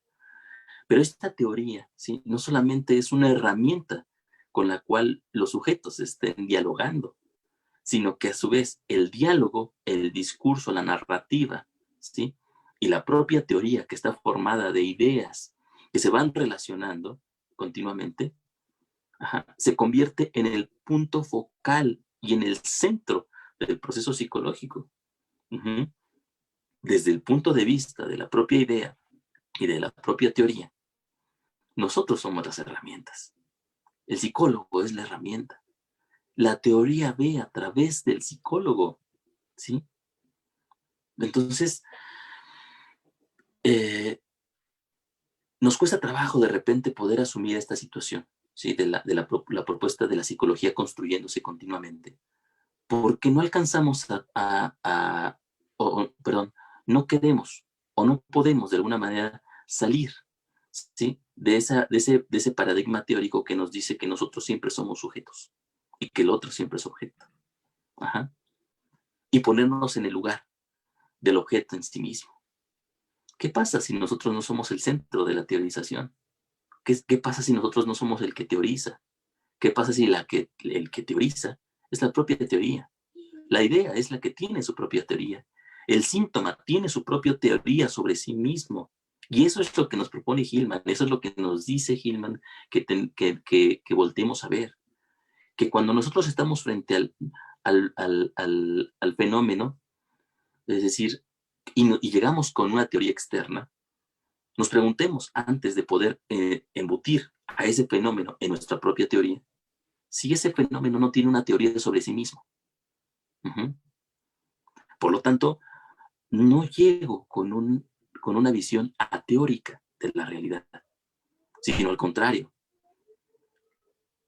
Pero esta teoría, ¿sí? No solamente es una herramienta con la cual los sujetos estén dialogando, sino que a su vez el diálogo, el discurso, la narrativa, ¿sí? Y la propia teoría que está formada de ideas que se van relacionando continuamente, se convierte en el punto focal y en el centro del proceso psicológico. Uh-huh. Desde el punto de vista de la propia idea y de la propia teoría, nosotros somos las herramientas. El psicólogo es la herramienta. La teoría ve a través del psicólogo, ¿sí? Entonces, nos cuesta trabajo de repente poder asumir esta situación, ¿sí? La propuesta de la psicología construyéndose continuamente, porque no alcanzamos perdón, no queremos o no podemos de alguna manera salir, ¿sí? de ese paradigma teórico que nos dice que nosotros siempre somos sujetos y que el otro siempre es objeto. Ajá. Y ponernos en el lugar del objeto en sí mismo. ¿Qué pasa si nosotros no somos el centro de la teorización? ¿Qué pasa si nosotros no somos el que teoriza? ¿Qué pasa si el que teoriza es la propia teoría? La idea es la que tiene su propia teoría. El síntoma tiene su propia teoría sobre sí mismo. Y eso es lo que nos propone Hillman, eso es lo que nos dice Hillman que volteemos a ver. Que cuando nosotros estamos frente al fenómeno, es decir, y llegamos con una teoría externa, nos preguntemos antes de poder embutir a ese fenómeno en nuestra propia teoría, si ese fenómeno no tiene una teoría sobre sí mismo. Uh-huh. Por lo tanto, no llego con una visión ateórica de la realidad, sino al contrario,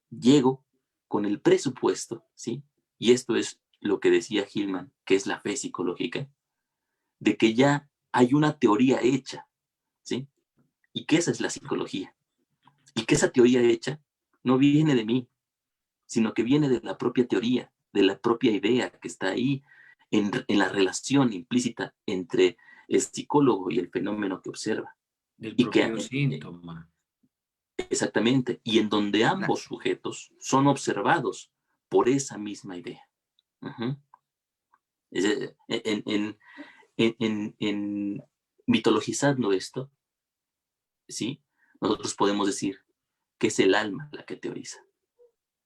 llego con el presupuesto, ¿sí? Y esto es lo que decía Hillman, que es la fe psicológica, de que ya hay una teoría hecha, ¿sí? Y que esa es la psicología. Y que esa teoría hecha no viene de mí, sino que viene de la propia teoría, de la propia idea que está ahí en la relación implícita entre el psicólogo y el fenómeno que observa. Del Y que, propio síntoma. exactamente, y en donde La- ambos sujetos son observados por esa misma idea. Uh-huh. En mitologizando esto, ¿sí? Nosotros podemos decir que es el alma la que teoriza.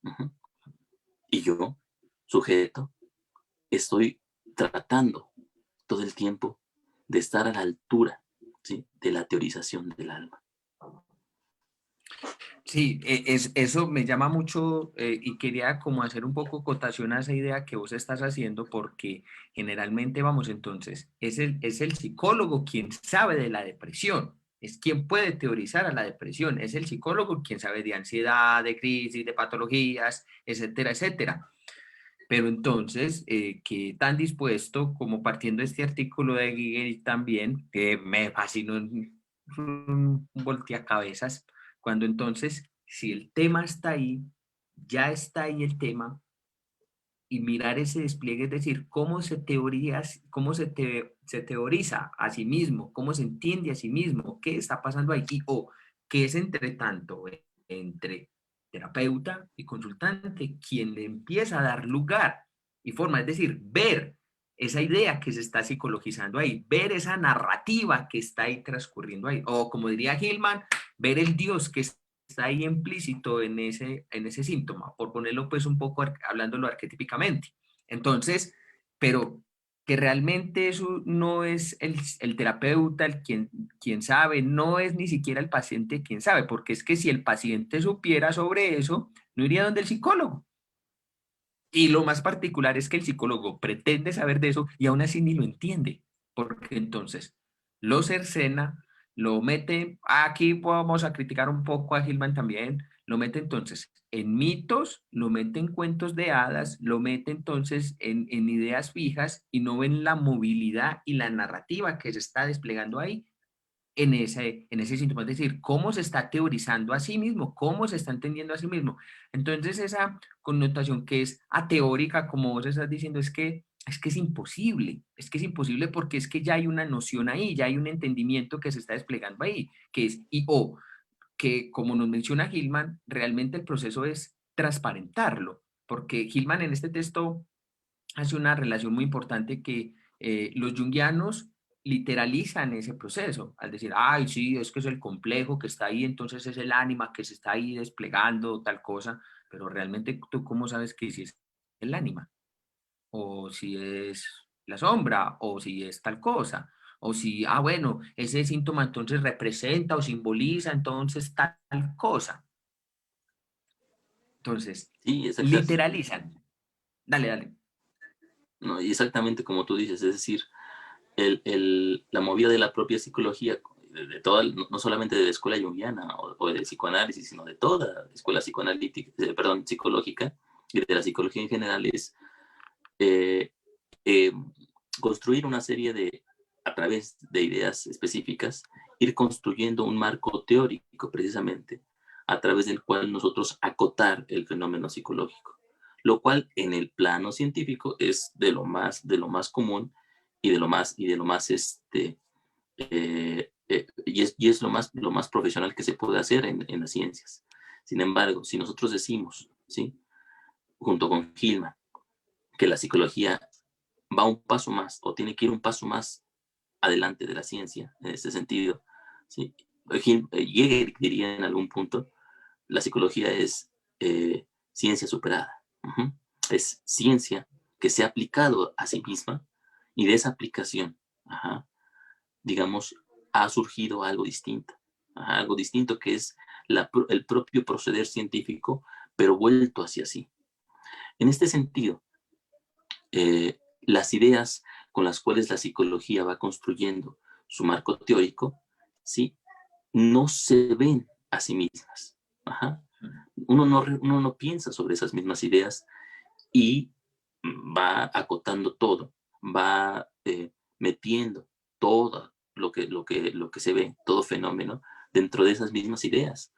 Uh-huh. Y yo, sujeto, estoy tratando todo el tiempo de estar a la altura, ¿sí? De la teorización del alma. Sí, eso me llama mucho y quería como hacer un poco cotación a esa idea que vos estás haciendo porque generalmente, vamos, entonces, es el psicólogo quien sabe de la depresión, es quien puede teorizar a la depresión, es el psicólogo quien sabe de ansiedad, de crisis, de patologías, etcétera, etcétera. Pero entonces, ¿qué tan dispuesto, como partiendo de este artículo de Giger también, que me fascinó un volteacabezas, cuando entonces, si el tema está ahí, ya está ahí el tema, y mirar ese despliegue, es decir, se teoriza a sí mismo, cómo se entiende a sí mismo, qué está pasando ahí, o qué es entre tanto, entre terapeuta y consultante, quien le empieza a dar lugar y forma, es decir, ver esa idea que se está psicologizando ahí, ver esa narrativa que está ahí transcurriendo ahí, o como diría Hillman, ver el Dios que está ahí implícito en ese síntoma, por ponerlo pues un poco hablándolo arquetípicamente. Entonces, pero que realmente eso no es el terapeuta quien sabe, no es ni siquiera el paciente quien sabe, porque es que si el paciente supiera sobre eso, no iría donde el psicólogo. Y lo más particular es que el psicólogo pretende saber de eso y aún así ni lo entiende, porque entonces lo cercena, lo mete, aquí vamos a criticar un poco a Hillman también, lo mete entonces en mitos, lo mete en cuentos de hadas, lo mete entonces en ideas fijas y no en la movilidad y la narrativa que se está desplegando ahí en ese síntoma, es decir, cómo se está teorizando a sí mismo, cómo se está entendiendo a sí mismo. Entonces, esa connotación que es ateórica, como vos estás diciendo, es que es que es imposible porque es que ya hay una noción ahí, ya hay un entendimiento que se está desplegando ahí, que es o que, como nos menciona Hillman, realmente el proceso es transparentarlo, porque Hillman en este texto hace una relación muy importante que los junguianos literalizan ese proceso, al decir, ay, sí, es que es el complejo que está ahí, entonces es el ánima que se está ahí desplegando, tal cosa, pero realmente tú cómo sabes que si es el ánima, o si es la sombra, o si es tal cosa, o si, bueno, ese síntoma entonces representa o simboliza entonces tal cosa. Entonces, Sí, literalizan. Dale, dale. no, y exactamente como tú dices, es decir, la movida de la propia psicología, de toda, no solamente de la escuela junguiana o del psicoanálisis, sino de toda escuela psicoanalítica, perdón, psicológica y de la psicología en general, es eh, eh, construir una serie de, a través de ideas específicas, ir construyendo un marco teórico precisamente, a través del cual nosotros acotar el fenómeno psicológico, lo cual en el plano científico es de lo más común y de lo más, y es lo más profesional que se puede hacer en las ciencias. Sin embargo, si nosotros decimos, ¿sí? Junto con Hillman, que la psicología va un paso más o tiene que ir un paso más adelante de la ciencia en ese sentido, ¿sí? Jäger diría en algún punto, la psicología es ciencia superada. Uh-huh. Es ciencia que se ha aplicado a sí misma y de esa aplicación, ajá, digamos, ha surgido algo distinto. Ajá, algo distinto que es el propio proceder científico, pero vuelto hacia sí. En este sentido, las ideas con las cuales la psicología va construyendo su marco teórico, ¿sí? No se ven a sí mismas. Ajá. Uno no piensa sobre esas mismas ideas y va acotando todo, va metiendo todo lo que se ve, todo fenómeno, dentro de esas mismas ideas.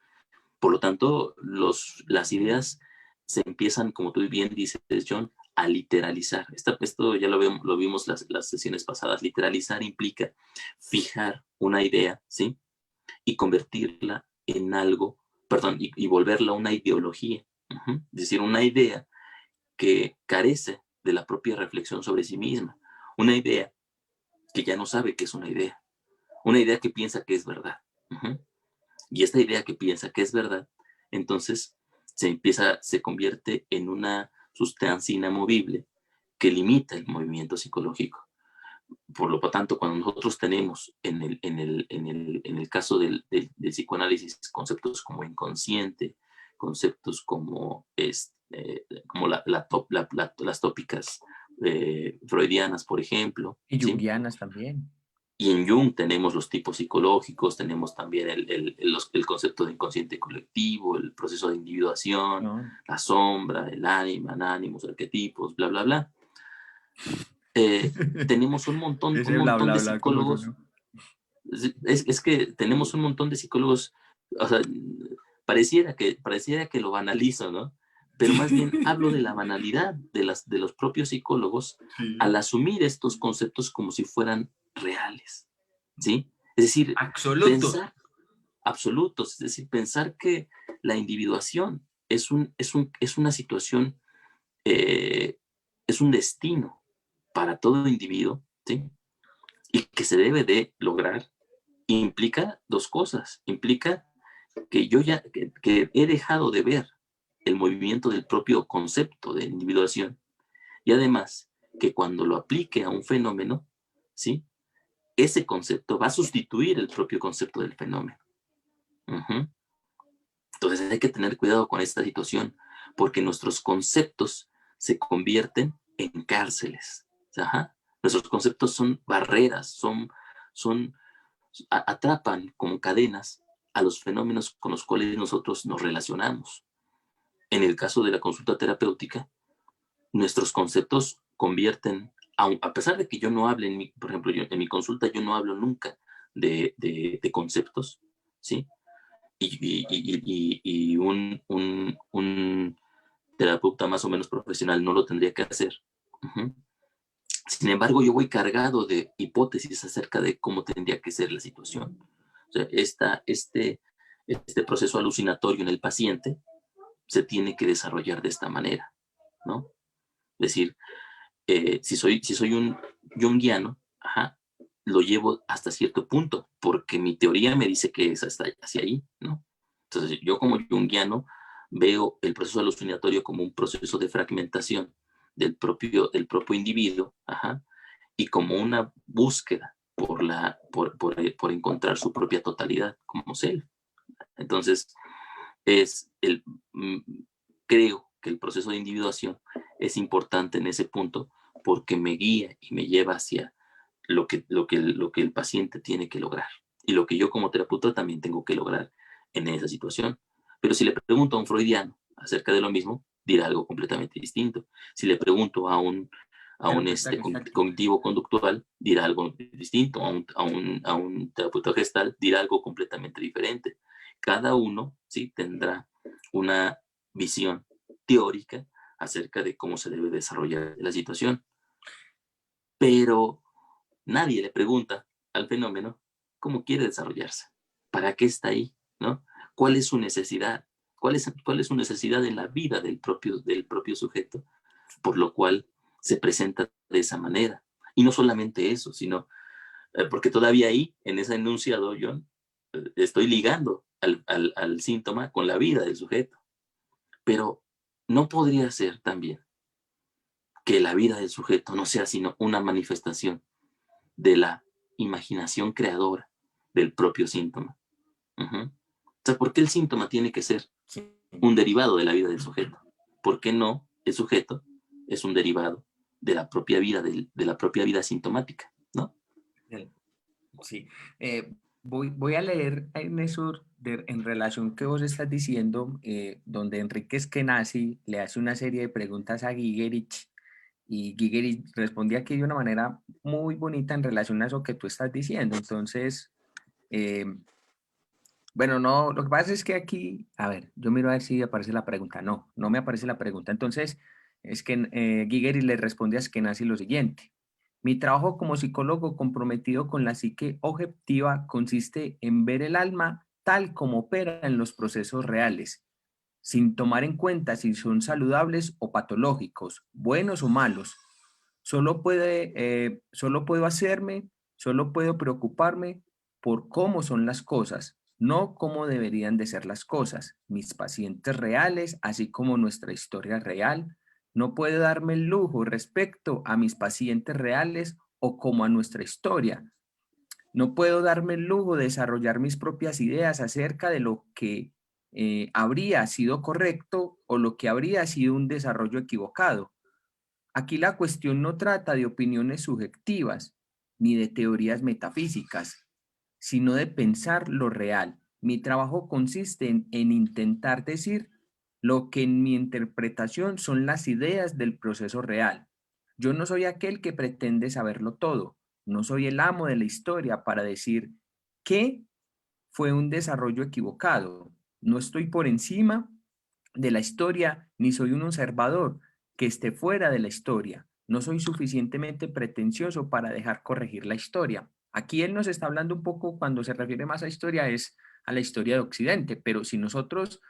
Por lo tanto, las ideas se empiezan, como tú bien dices, John, a literalizar. Esto ya lo vimos las sesiones pasadas. Literalizar implica fijar una idea, ¿sí? Y convertirla en algo, perdón, y volverla una ideología. Es decir, una idea que carece de la propia reflexión sobre sí misma. Una idea que ya no sabe que es una idea. Una idea que piensa que es verdad. Y esta idea que piensa que es verdad, entonces se convierte en una sustancia inamovible que limita el movimiento psicológico. Por lo tanto, cuando nosotros tenemos en el caso del psicoanálisis conceptos como inconsciente, conceptos como, como las tópicas freudianas, por ejemplo, Y ¿sí? junguianas también. Y en Jung tenemos los tipos psicológicos, tenemos también el concepto de inconsciente colectivo, el proceso de individuación, ¿No? la sombra, el ánima, ánimos, arquetipos, bla, bla, bla. Tenemos un Ese bla, montón bla, de bla, ¿cómo psicólogos. sonó? Es que tenemos un montón de psicólogos, o sea, pareciera que lo banalizo, ¿no? pero más bien hablo de la banalidad de los propios psicólogos al asumir estos conceptos como si fueran reales, ¿sí? Es decir, Absoluto. pensar absolutos, es decir, pensar que la individuación es una situación, es un destino para todo individuo, ¿sí? Y que se debe de lograr, implica dos cosas. Implica que yo ya que he dejado de ver el movimiento del propio concepto de individuación y además que cuando lo aplique a un fenómeno, ¿sí? Ese concepto va a sustituir el propio concepto del fenómeno. Uh-huh. Entonces hay que tener cuidado con esta situación porque nuestros conceptos se convierten en cárceles. Ajá. Nuestros conceptos son barreras, son atrapan como cadenas a los fenómenos con los cuales nosotros nos relacionamos. En el caso de la consulta terapéutica, nuestros conceptos convierten, a pesar de que yo no hable, por ejemplo, en mi consulta yo no hablo nunca de conceptos, ¿sí? Y un terapeuta más o menos profesional no lo tendría que hacer. Uh-huh. Sin embargo, yo voy cargado de hipótesis acerca de cómo tendría que ser la situación. O sea, este proceso alucinatorio en el paciente se tiene que desarrollar de esta manera, ¿no? Es decir, si soy un junguiano, ajá, lo llevo hasta cierto punto, porque mi teoría me dice que es hasta hacia ahí, ¿no? Entonces, yo como junguiano veo el proceso alucinatorio como un proceso de fragmentación del propio individuo, ajá, y como una búsqueda por encontrar su propia totalidad como self. Entonces, es el, mm, creo que el proceso de individuación es importante en ese punto porque me guía y me lleva hacia lo que el paciente tiene que lograr y lo que yo como terapeuta también tengo que lograr en esa situación. Pero si le pregunto a un freudiano acerca de lo mismo, dirá algo completamente distinto. Si le pregunto a un cognitivo conductual, dirá algo distinto. A un terapeuta gestal, dirá algo completamente diferente. Cada uno, ¿sí?, tendrá una visión teórica acerca de cómo se debe desarrollar la situación. Pero nadie le pregunta al fenómeno cómo quiere desarrollarse, para qué está ahí, ¿no? ¿Cuál es su necesidad? ¿Cuál es su necesidad en la vida del propio sujeto? Por lo cual se presenta de esa manera. Y no solamente eso, sino porque todavía ahí, en ese enunciado, John, estoy ligando al síntoma con la vida del sujeto. Pero no podría ser también que la vida del sujeto no sea sino una manifestación de la imaginación creadora del propio síntoma. Uh-huh. O sea, ¿por qué el síntoma tiene que ser un derivado de la vida del sujeto? ¿Por qué no el sujeto es un derivado de la propia vida, de la propia vida sintomática, ¿no? Sí. Voy a leer en eso, en relación que vos estás diciendo, donde Enrique Eskenazi le hace una serie de preguntas a Gigerich y Gigerich responde aquí de una manera muy bonita en relación a eso que tú estás diciendo. Entonces, bueno, no, lo que pasa es que aquí, a ver, yo miro a ver si aparece la pregunta. No, no me aparece la pregunta. Entonces, es que Gigerich le responde a Eskenazi lo siguiente. Mi trabajo como psicólogo comprometido con la psique objetiva consiste en ver el alma tal como opera en los procesos reales, sin tomar en cuenta si son saludables o patológicos, buenos o malos. Solo puedo preocuparme por cómo son las cosas, no cómo deberían de ser las cosas. Mis pacientes reales, así como nuestra historia real, no puedo darme el lujo respecto a mis pacientes reales o como a nuestra historia. No puedo darme el lujo de desarrollar mis propias ideas acerca de lo que habría sido correcto o lo que habría sido un desarrollo equivocado. Aquí la cuestión no trata de opiniones subjetivas ni de teorías metafísicas, sino de pensar lo real. Mi trabajo consiste en intentar decir lo que en mi interpretación son las ideas del proceso real. Yo no soy aquel que pretende saberlo todo. No soy el amo de la historia para decir que fue un desarrollo equivocado. No estoy por encima de la historia, ni soy un observador que esté fuera de la historia. No soy suficientemente pretencioso para dejar corregir la historia. Aquí él nos está hablando un poco, cuando se refiere más a historia, es a la historia de Occidente, pero si nosotros,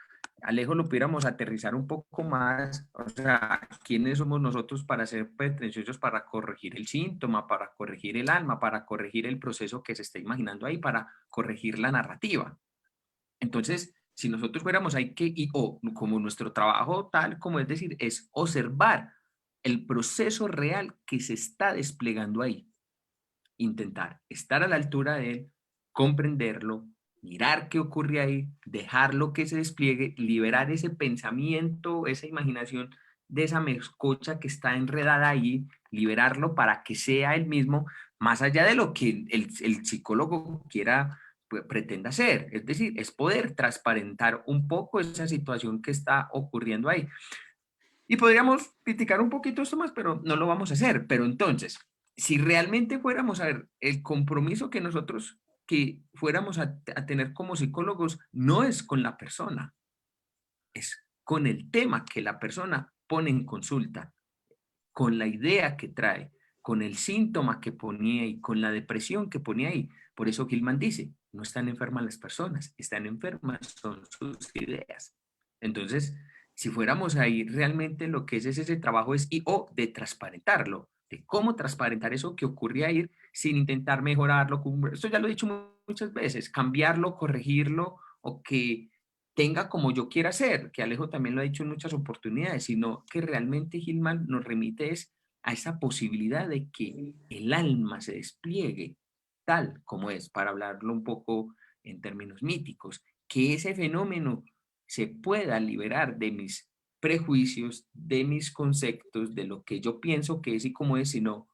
Alejo, lo pudiéramos aterrizar un poco más, o sea, ¿quiénes somos nosotros para ser pretenciosos, para corregir el síntoma, para corregir el alma, para corregir el proceso que se está imaginando ahí, para corregir la narrativa? Entonces, si nosotros fuéramos ahí que, y, o como nuestro trabajo tal como es decir, es observar el proceso real que se está desplegando ahí, intentar estar a la altura de él, comprenderlo, mirar qué ocurre ahí, dejarlo que se despliegue, liberar ese pensamiento, esa imaginación de esa mezcocha que está enredada ahí, liberarlo para que sea el mismo, más allá de lo que el psicólogo quiera, pues, pretenda hacer. Es decir, es poder transparentar un poco esa situación que está ocurriendo ahí. Y podríamos criticar un poquito esto más, pero no lo vamos a hacer. Pero entonces, si realmente fuéramos a ver el compromiso que nosotros que fuéramos a tener como psicólogos, no es con la persona, es con el tema que la persona pone en consulta, con la idea que trae, con el síntoma que ponía ahí, con la depresión que ponía ahí. Por eso Gilman dice, no están enfermas las personas, están enfermas son sus ideas. Entonces, si fuéramos ahí, realmente lo que es ese trabajo es y o de transparentarlo, de cómo transparentar eso que ocurría ahí sin intentar mejorarlo. Esto ya lo he dicho muchas veces, cambiarlo, corregirlo o que tenga como yo quiera ser, que Alejo también lo ha dicho en muchas oportunidades, sino que realmente Gilman nos remite es a esa posibilidad de que el alma se despliegue tal como es, para hablarlo un poco en términos míticos, que ese fenómeno se pueda liberar de mis prejuicios, de mis conceptos, de lo que yo pienso que es y cómo es, sino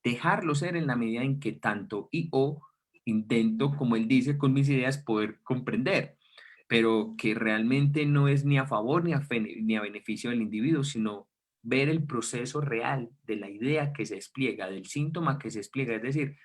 dejarlo ser en la medida en que tanto y o intento, como él dice, con mis ideas poder comprender, pero que realmente no es ni a favor ni a beneficio del individuo, sino ver el proceso real de la idea que se despliega, del síntoma que se despliega, es decir,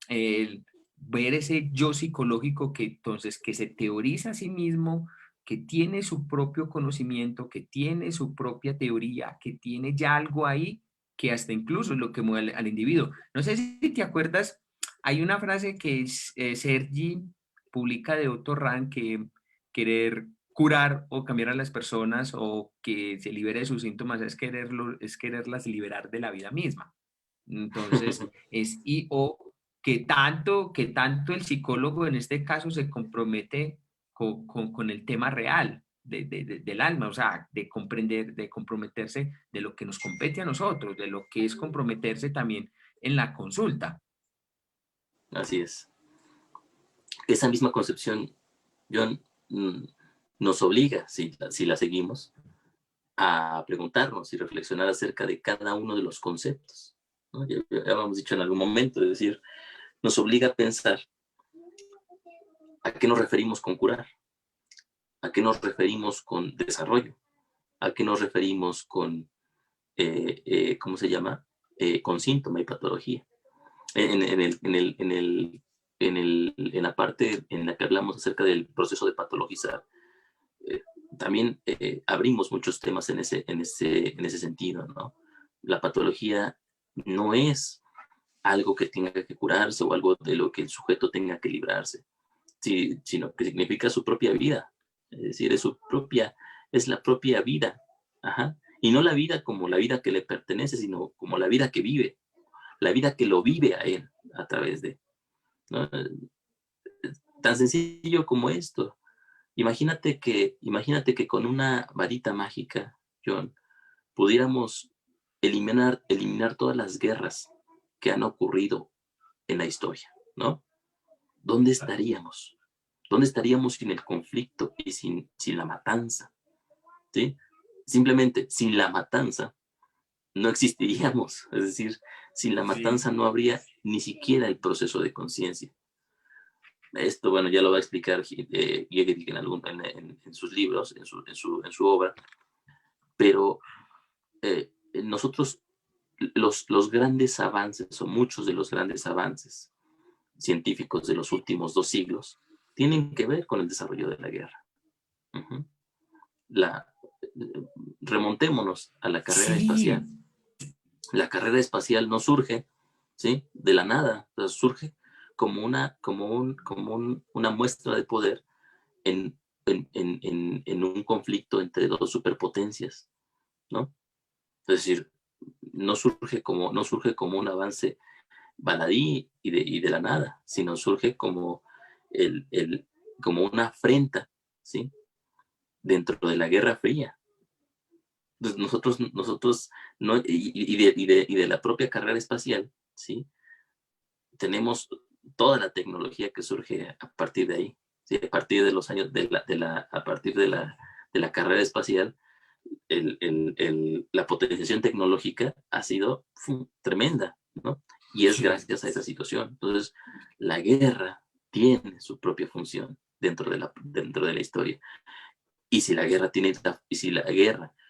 el ver ese yo psicológico que entonces que se teoriza a sí mismo, que tiene su propio conocimiento, que tiene su propia teoría, que tiene ya algo ahí que hasta incluso es lo que mueve al individuo. No sé si te acuerdas, hay una frase que es, Sergi publica de Otto Rank, que querer curar o cambiar a las personas o que se libere de sus síntomas es quererlas liberar de la vida misma. Entonces, es y o que tanto el psicólogo en este caso se compromete con el tema real del alma, o sea, de comprender, de comprometerse de lo que nos compete a nosotros, de lo que es comprometerse también en la consulta. Así es. Esa misma concepción, John, nos obliga, si la seguimos, a preguntarnos y reflexionar acerca de cada uno de los conceptos, ¿no? Ya habíamos dicho en algún momento, es decir, nos obliga a pensar a qué nos referimos con curar, a qué nos referimos con desarrollo, a qué nos referimos con, ¿cómo se llama? Con síntoma y patología. En la parte en la que hablamos acerca del proceso de patologizar, también abrimos muchos temas en ese sentido, ¿no? La patología no es algo que tenga que curarse o algo de lo que el sujeto tenga que librarse, sino que significa su propia vida, es decir, es la propia vida, ajá. Y no la vida como la vida que le pertenece, sino como la vida que vive, la vida que lo vive a él a través de, ¿no? Tan sencillo como esto. Imagínate que con una varita mágica, John, pudiéramos eliminar todas las guerras que han ocurrido en la historia, ¿no? ¿Dónde estaríamos? ¿Dónde estaríamos sin el conflicto y sin la matanza? ¿Sí? Simplemente sin la matanza no existiríamos. Es decir, sin la matanza Sí. no habría ni siquiera el proceso de conciencia. Esto, bueno, ya lo va a explicar Gigetik en sus libros, en su obra, pero nosotros, los grandes avances, o muchos de los grandes avances científicos de los últimos 2 siglos, tienen que ver con el desarrollo de la guerra. Uh -huh. remontémonos a la carrera Sí, espacial. La carrera espacial no surge, ¿sí?, de la nada, o sea, surge como una muestra de poder en un conflicto entre dos superpotencias, ¿no? Es decir, no surge como un avance baladí y de la nada, sino surge como, el, el, como una afrenta, ¿sí?, dentro de la Guerra Fría. Entonces nosotros no, y de la propia carrera espacial, ¿sí?, tenemos toda la tecnología que surge a partir de ahí, ¿sí?, a partir de los años, a partir de la carrera espacial, la potenciación tecnológica ha sido tremenda, ¿no? Y es sí, gracias a esa situación. Entonces, la guerra tiene su propia función dentro de la historia. Y si la guerra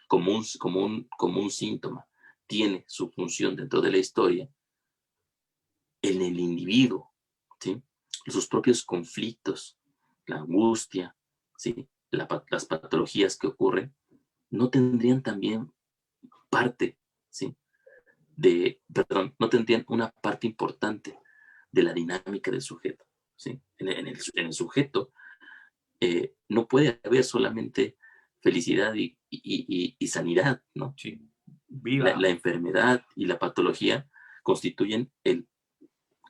como un síntoma tiene su función dentro de la historia, en el individuo, ¿sí?, sus propios conflictos, la angustia, ¿sí?, las patologías que ocurren, no tendrían también parte, ¿sí?, no tendrían una parte importante de la dinámica del sujeto, ¿sí? En el sujeto no puede haber solamente felicidad y sanidad, ¿no? sí. La Viva. enfermedad y la patología constituyen el,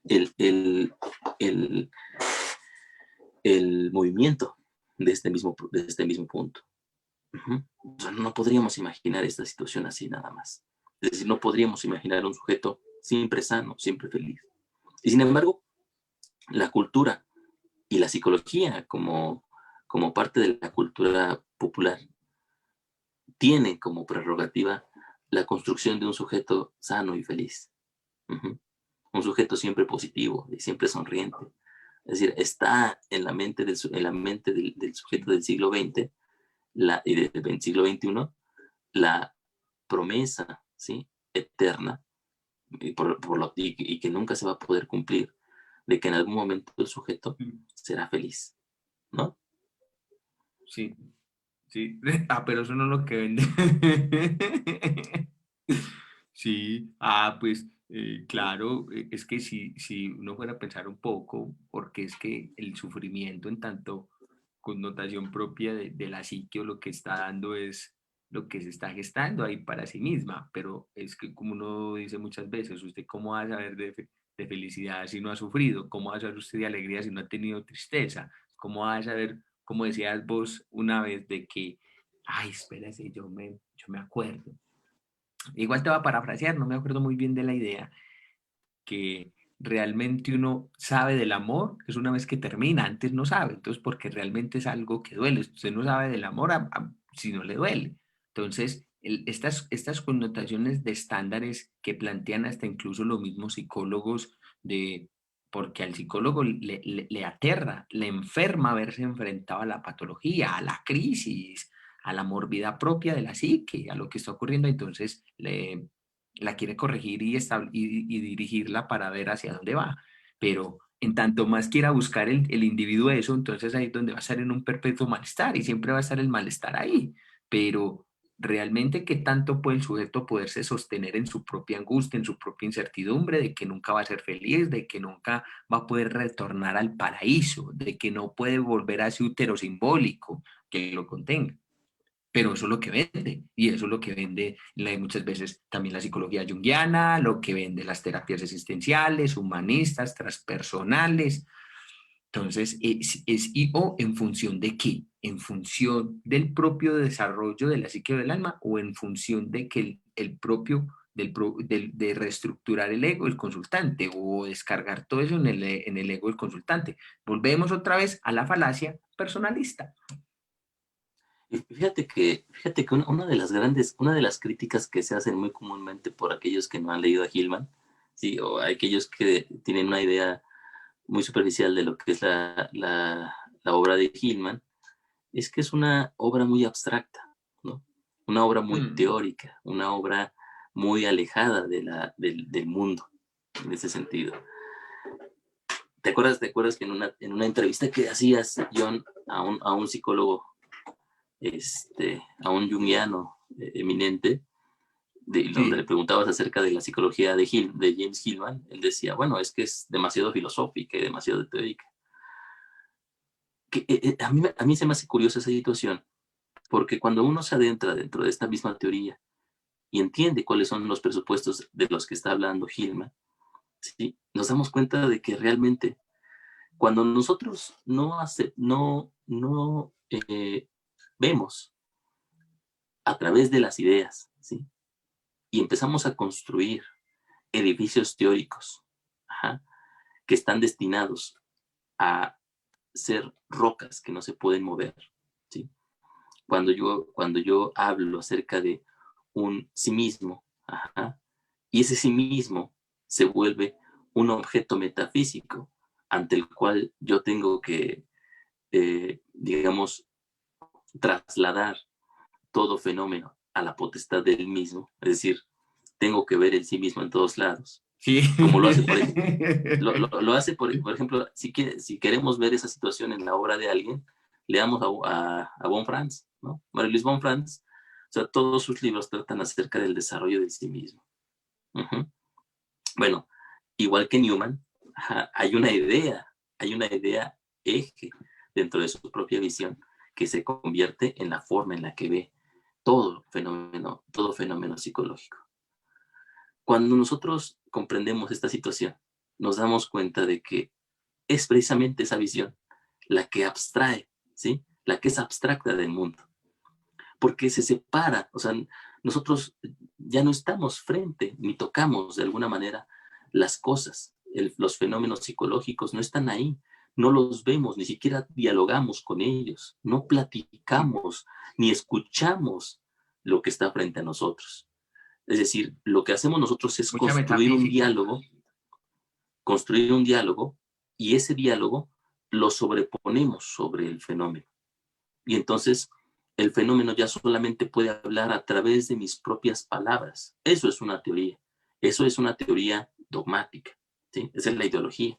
el, el, el movimiento de este mismo punto. Uh-huh. O sea, no podríamos imaginar esta situación así nada más. Es decir, no podríamos imaginar un sujeto siempre sano, siempre feliz. Y sin embargo, la cultura y la psicología como parte de la cultura popular tienen como prerrogativa la construcción de un sujeto sano y feliz. Uh-huh. Un sujeto siempre positivo y siempre sonriente. Es decir, está en la mente en la mente del sujeto del siglo XX y del siglo XXI la promesa, ¿sí?, eterna y que nunca se va a poder cumplir, de que en algún momento el sujeto será feliz, ¿no? Sí, sí. Ah, pero eso no es lo que vende. Sí, pues claro, es que si uno fuera a pensar un poco, porque es que el sufrimiento en tanto connotación propia de la psique o lo que está dando es lo que se está gestando ahí para sí misma, pero es que como uno dice muchas veces, ¿usted cómo va a saber de felicidad si no ha sufrido? ¿Cómo va a saber usted de alegría si no ha tenido tristeza? ¿Cómo va a saber, como decías vos una vez, de que, ay, espérese, yo me acuerdo? Igual te va a parafrasear, no me acuerdo muy bien de la idea, que realmente uno sabe del amor es una vez que termina, antes no sabe, entonces porque realmente es algo que duele, usted no sabe del amor si no le duele. Entonces, estas connotaciones de estándares que plantean hasta incluso los mismos psicólogos, porque al psicólogo le aterra, le enferma verse enfrentado a la patología, a la crisis, a la morbidad propia de la psique, a lo que está ocurriendo, entonces la quiere corregir y dirigirla para ver hacia dónde va. Pero en tanto más quiera buscar el individuo eso, entonces ahí es donde va a estar en un perpetuo malestar y siempre va a estar el malestar ahí. Pero realmente, ¿qué tanto puede el sujeto poderse sostener en su propia angustia, en su propia incertidumbre, de que nunca va a ser feliz, de que nunca va a poder retornar al paraíso, de que no puede volver a ese útero simbólico que lo contenga? Pero eso es lo que vende, y eso es lo que vende muchas veces también la psicología junguiana, lo que vende las terapias existenciales, humanistas, transpersonales. Entonces, o en función de qué, en función del propio desarrollo de la psique del alma o en función de que el propio, de reestructurar el ego del consultante o descargar todo eso en el ego del consultante. Volvemos otra vez a la falacia personalista. Y fíjate que una de las críticas que se hacen muy comúnmente por aquellos que no han leído a Hillman, sí, o aquellos que tienen una idea muy superficial de lo que es la obra de Hillman, es que es una obra muy abstracta, ¿no? Una obra muy Mm, teórica, una obra muy alejada del mundo, en ese sentido. ¿Te acuerdas que en una entrevista que hacías, John, a un psicólogo a un junguiano eminente, donde le Sí. preguntabas acerca de la psicología de James Hillman, él decía, bueno, es que es demasiado filosófica y demasiado teórica. A mí se me hace curiosa esa situación, porque cuando uno se adentra dentro de esta misma teoría y entiende cuáles son los presupuestos de los que está hablando Hillman, ¿sí? Nos damos cuenta de que realmente cuando nosotros no vemos a través de las ideas, ¿sí? Y empezamos a construir edificios teóricos, ajá, que están destinados a ser rocas que no se pueden mover, ¿sí? Cuando yo hablo acerca de un sí mismo, ajá, y ese sí mismo se vuelve un objeto metafísico ante el cual yo tengo que, digamos, trasladar todo fenómeno a la potestad del mismo, es decir, tengo que ver el sí mismo en todos lados, Sí. como lo hace, lo hace por ejemplo, si queremos ver esa situación en la obra de alguien, leamos a von Franz, ¿no? Marie-Louise von Franz, o sea, todos sus libros tratan acerca del desarrollo del sí mismo. Uh-huh. Bueno, igual que Newman, hay una idea eje dentro de su propia visión que se convierte en la forma en la que ve todo fenómeno psicológico. Cuando nosotros comprendemos esta situación, nos damos cuenta de que es precisamente esa visión la que abstrae, ¿sí? La que es abstracta del mundo, porque se separa, o sea, nosotros ya no estamos frente ni tocamos de alguna manera las cosas, los fenómenos psicológicos no están ahí, no los vemos, ni siquiera dialogamos con ellos, no platicamos ni escuchamos lo que está frente a nosotros. Es decir, lo que hacemos nosotros es Mucha metafísica. construir un diálogo y ese diálogo lo sobreponemos sobre el fenómeno. Y entonces el fenómeno ya solamente puede hablar a través de mis propias palabras. Eso es una teoría. Eso es una teoría dogmática. ¿Sí? Esa es la ideología.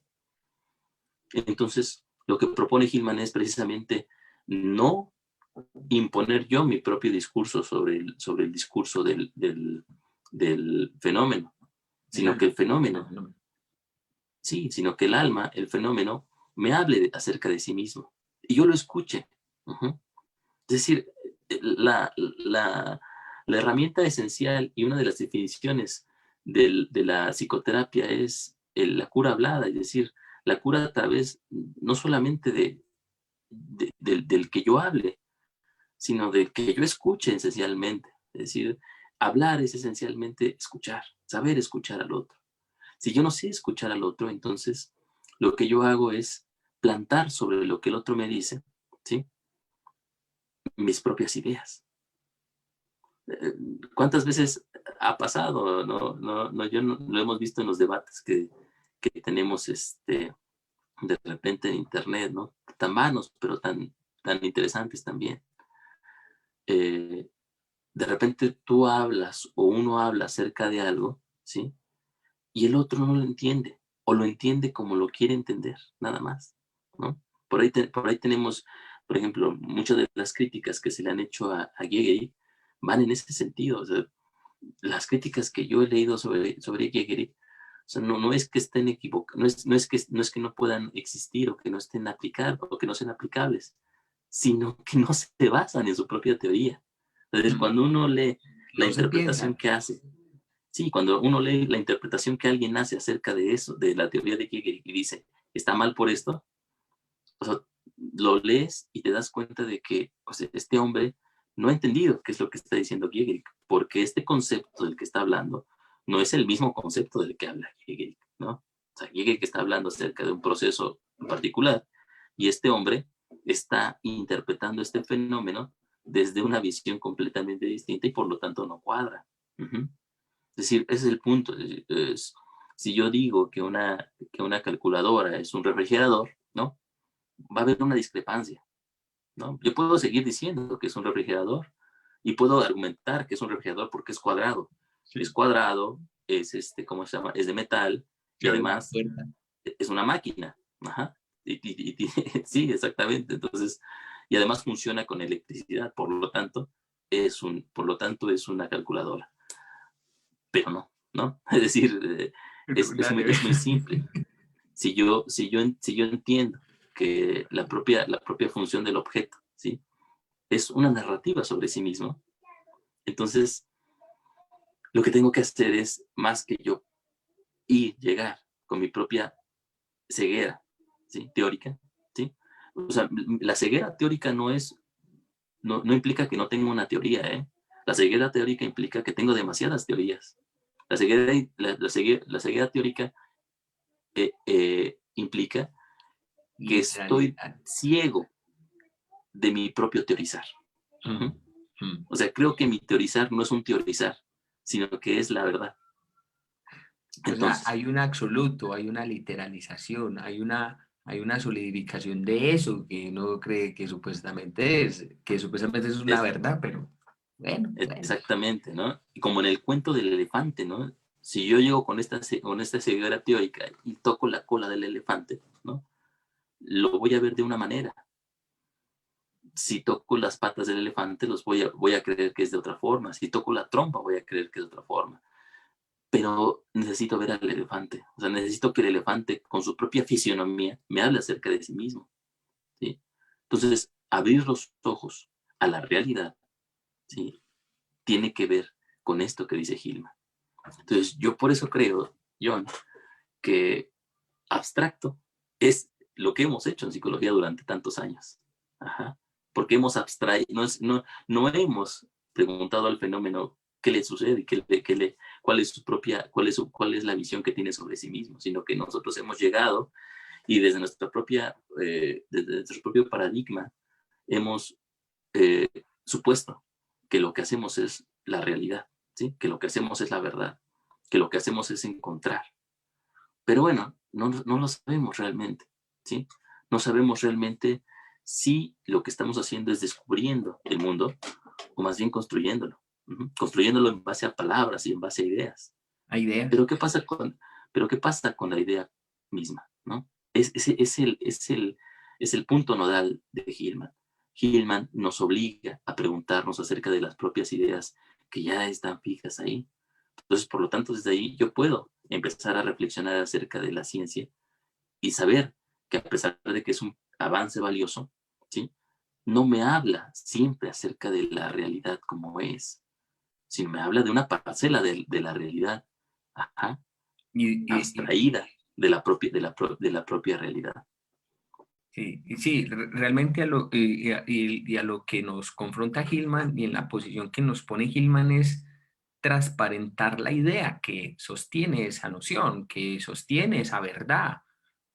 Entonces, lo que propone Hillman es precisamente no imponer yo mi propio discurso sobre el discurso del fenómeno, El sino que el alma. fenómeno, sí, sino que el alma, el fenómeno, me hable acerca de sí mismo y yo lo escuche. Uh-huh. Es decir, la herramienta esencial y una de las definiciones de la psicoterapia es la cura hablada, es decir, la cura a través no solamente del que yo hable, sino del que yo escuche esencialmente. Es decir, hablar es esencialmente escuchar, saber escuchar al otro. Si yo no sé escuchar al otro, entonces lo que yo hago es plantar sobre lo que el otro me dice, ¿sí? Mis propias ideas. ¿Cuántas veces ha pasado? Lo hemos visto en los debates que tenemos de repente en internet, ¿no? Tan vanos, pero tan interesantes también. De repente tú hablas o uno habla acerca de algo, ¿sí? Y el otro no lo entiende, o lo entiende como lo quiere entender, nada más, ¿no? Por ahí tenemos, por ejemplo, muchas de las críticas que se le han hecho a Gehry van en ese sentido. O sea, las críticas que yo he leído sobre Gehry, o sea, no es que estén equivocadas, no es que no puedan existir o que no estén aplicables o que no sean aplicables, sino que no se basan en su propia teoría. Es decir, cuando uno lee la No se interpretación piensan. que hace, sí, cuando uno lee la interpretación que alguien hace acerca de eso, de la teoría de Hegel, y dice, está mal por esto, o sea, lo lees y te das cuenta de que, o sea, este hombre no ha entendido qué es lo que está diciendo Hegel, porque este concepto del que está hablando no es el mismo concepto del que habla Hegel, ¿no? O sea, Hegel que está hablando acerca de un proceso en particular, y este hombre está interpretando este fenómeno desde una visión completamente distinta y por lo tanto no cuadra. Uh-huh. Es decir, ese es el punto. Si yo digo que una calculadora es un refrigerador, ¿no? Va a haber una discrepancia, ¿no? Yo puedo seguir diciendo que es un refrigerador y puedo argumentar que es un refrigerador porque es cuadrado. Es Sí. cuadrado, ¿cómo se llama? Es de metal y Que abre una además puerta. es una máquina. Ajá. Sí, exactamente. Entonces, y además funciona con electricidad, por lo tanto es una calculadora. Pero no. Es decir, es muy simple. Si yo entiendo que la propia función del objeto, ¿sí?, es una narrativa sobre sí mismo, entonces lo que tengo que hacer es, más que yo llegar con mi propia ceguera, ¿sí?, teórica, ¿sí? O sea, la ceguera teórica no implica que no tenga una teoría, ¿eh? La ceguera teórica implica que tengo demasiadas teorías. La ceguera teórica implica que estoy Literalidad. ciego de mi propio teorizar. Mm, mm. O sea, creo que mi teorizar no es un teorizar, sino que es la verdad. O sea, Entonces, hay un absoluto, hay una literalización, hay una solidificación de eso que uno cree que supuestamente es una es verdad, pero bueno. exactamente, ¿no? Y como en el cuento del elefante, ¿no? Si yo llego con esta ceguera teórica y toco la cola del elefante, ¿no?, lo voy a ver de una manera. Si toco las patas del elefante, voy a creer que es de otra forma. Si toco la trompa, voy a creer que es de otra forma. Pero necesito ver al elefante. O sea, necesito que el elefante, con su propia fisionomía, me hable acerca de sí mismo, ¿sí? Entonces, abrir los ojos a la realidad, ¿sí?, tiene que ver con esto que dice Hillman. Entonces, yo por eso creo, John, que abstracto es lo que hemos hecho en psicología durante tantos años. Ajá. Porque hemos abstraído, no hemos preguntado al fenómeno qué le sucede y cuál es cuál es la visión que tiene sobre sí mismo, sino que nosotros hemos llegado y desde nuestro propio paradigma hemos supuesto que lo que hacemos es la realidad, ¿sí?, que lo que hacemos es la verdad, que lo que hacemos es encontrar. Pero bueno, no lo sabemos realmente, ¿sí? No sabemos realmente si lo que estamos haciendo es descubriendo el mundo o más bien construyéndolo. Construyéndolo en base a palabras y en base a ideas. Hay ideas. Pero ¿qué pasa con la idea misma, ¿no? Es el punto nodal de Hillman. Hillman nos obliga a preguntarnos acerca de las propias ideas que ya están fijas ahí. Entonces, por lo tanto, desde ahí yo puedo empezar a reflexionar acerca de la ciencia y saber que a pesar de que es un avance valioso, ¿sí?, no me habla siempre acerca de la realidad como es, sino me habla de una parcela de la realidad, ajá, Y abstraída de la propia realidad. sí, y sí, realmente a lo que nos confronta Hillman y en la posición que nos pone Hillman es transparentar la idea que sostiene esa noción, que sostiene esa verdad,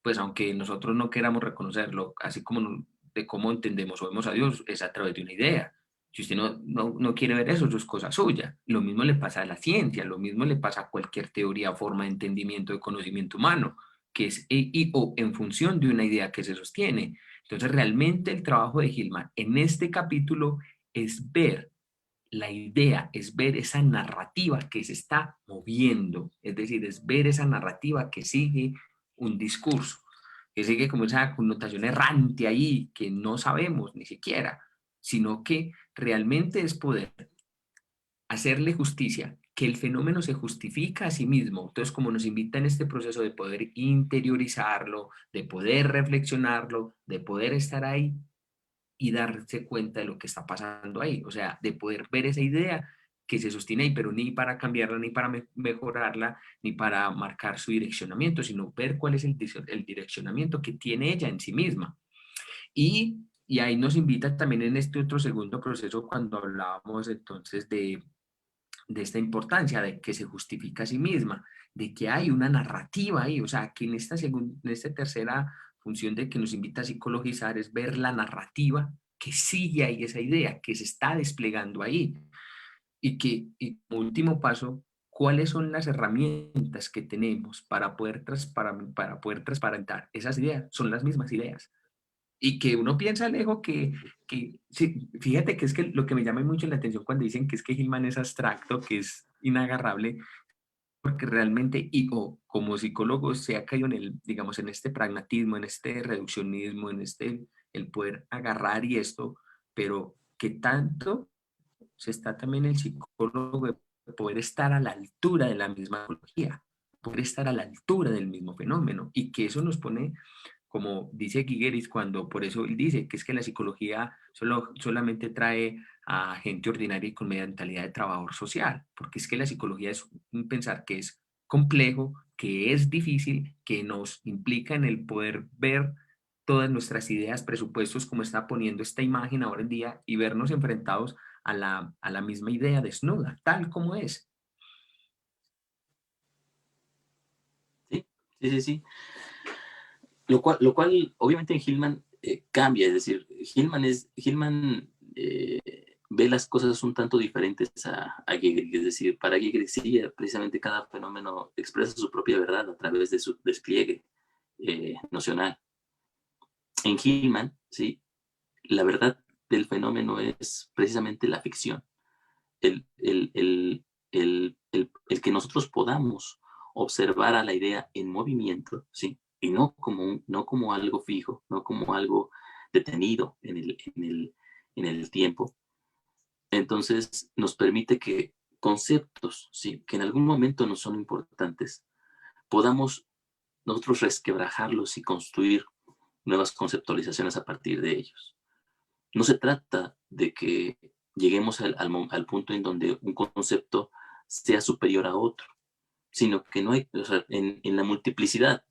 pues aunque nosotros no queramos reconocerlo, así como de cómo entendemos o vemos a Dios, es a través de una idea. Si usted no quiere ver eso, eso es cosa suya. Lo mismo le pasa a la ciencia, lo mismo le pasa a cualquier teoría, forma de entendimiento de conocimiento humano, que es o en función de una idea que se sostiene. Entonces, realmente el trabajo de Hillman en este capítulo es ver la idea, es ver esa narrativa que se está moviendo, es decir, es ver esa narrativa que sigue un discurso, que sigue como esa connotación errante ahí, que no sabemos ni siquiera, sino que realmente es poder hacerle justicia, que el fenómeno se justifica a sí mismo. Entonces, como nos invita en este proceso de poder interiorizarlo, de poder reflexionarlo, de poder estar ahí y darse cuenta de lo que está pasando ahí, o sea, de poder ver esa idea que se sostiene ahí, pero ni para cambiarla, ni para mejorarla, ni para marcar su direccionamiento, sino ver cuál es el direccionamiento que tiene ella en sí misma. Y ahí nos invita también en este otro segundo proceso cuando hablábamos entonces de esta importancia de que se justifica a sí misma, de que hay una narrativa ahí, o sea, que en esta tercera función de que nos invita a psicologizar es ver la narrativa que sigue ahí esa idea, que se está desplegando ahí. Y como último paso, ¿cuáles son las herramientas que tenemos para poder transparentar esas ideas? Son las mismas ideas. Y que uno piensa, Alejo, que sí, fíjate que es que lo que me llama mucho la atención cuando dicen que es que Hillman es abstracto, que es inagarrable, porque realmente, o como psicólogo se ha caído en el, digamos, en este pragmatismo, en este reduccionismo, en este el poder agarrar y esto, pero que tanto se está también el psicólogo de poder estar a la altura de la misma psicología, poder estar a la altura del mismo fenómeno, y que eso nos pone, como dice Guigueris, cuando por eso él dice que es que la psicología solamente trae a gente ordinaria y con mentalidad de trabajador social, porque es que la psicología es un pensar que es complejo, que es difícil, que nos implica en el poder ver todas nuestras ideas, presupuestos, como está poniendo esta imagen ahora en día, y vernos enfrentados a la misma idea desnuda, tal como es. Sí, sí, sí, sí. Lo cual obviamente en Hillman cambia, es decir, Hillman ve las cosas un tanto diferentes a Gehrig, es decir, para Gehrig sí, precisamente cada fenómeno expresa su propia verdad a través de su despliegue nocional. En Hillman, sí, la verdad del fenómeno es precisamente la ficción, el, el, el, el que nosotros podamos observar a la idea en movimiento, ¿sí? Y no como algo fijo, no como algo detenido en el tiempo. Entonces nos permite que conceptos, ¿sí? Que en algún momento nos son importantes, podamos nosotros resquebrajarlos y construir nuevas conceptualizaciones a partir de ellos. No se trata de que lleguemos al punto en donde un concepto sea superior a otro, sino que no hay, o sea, en la multiplicidad,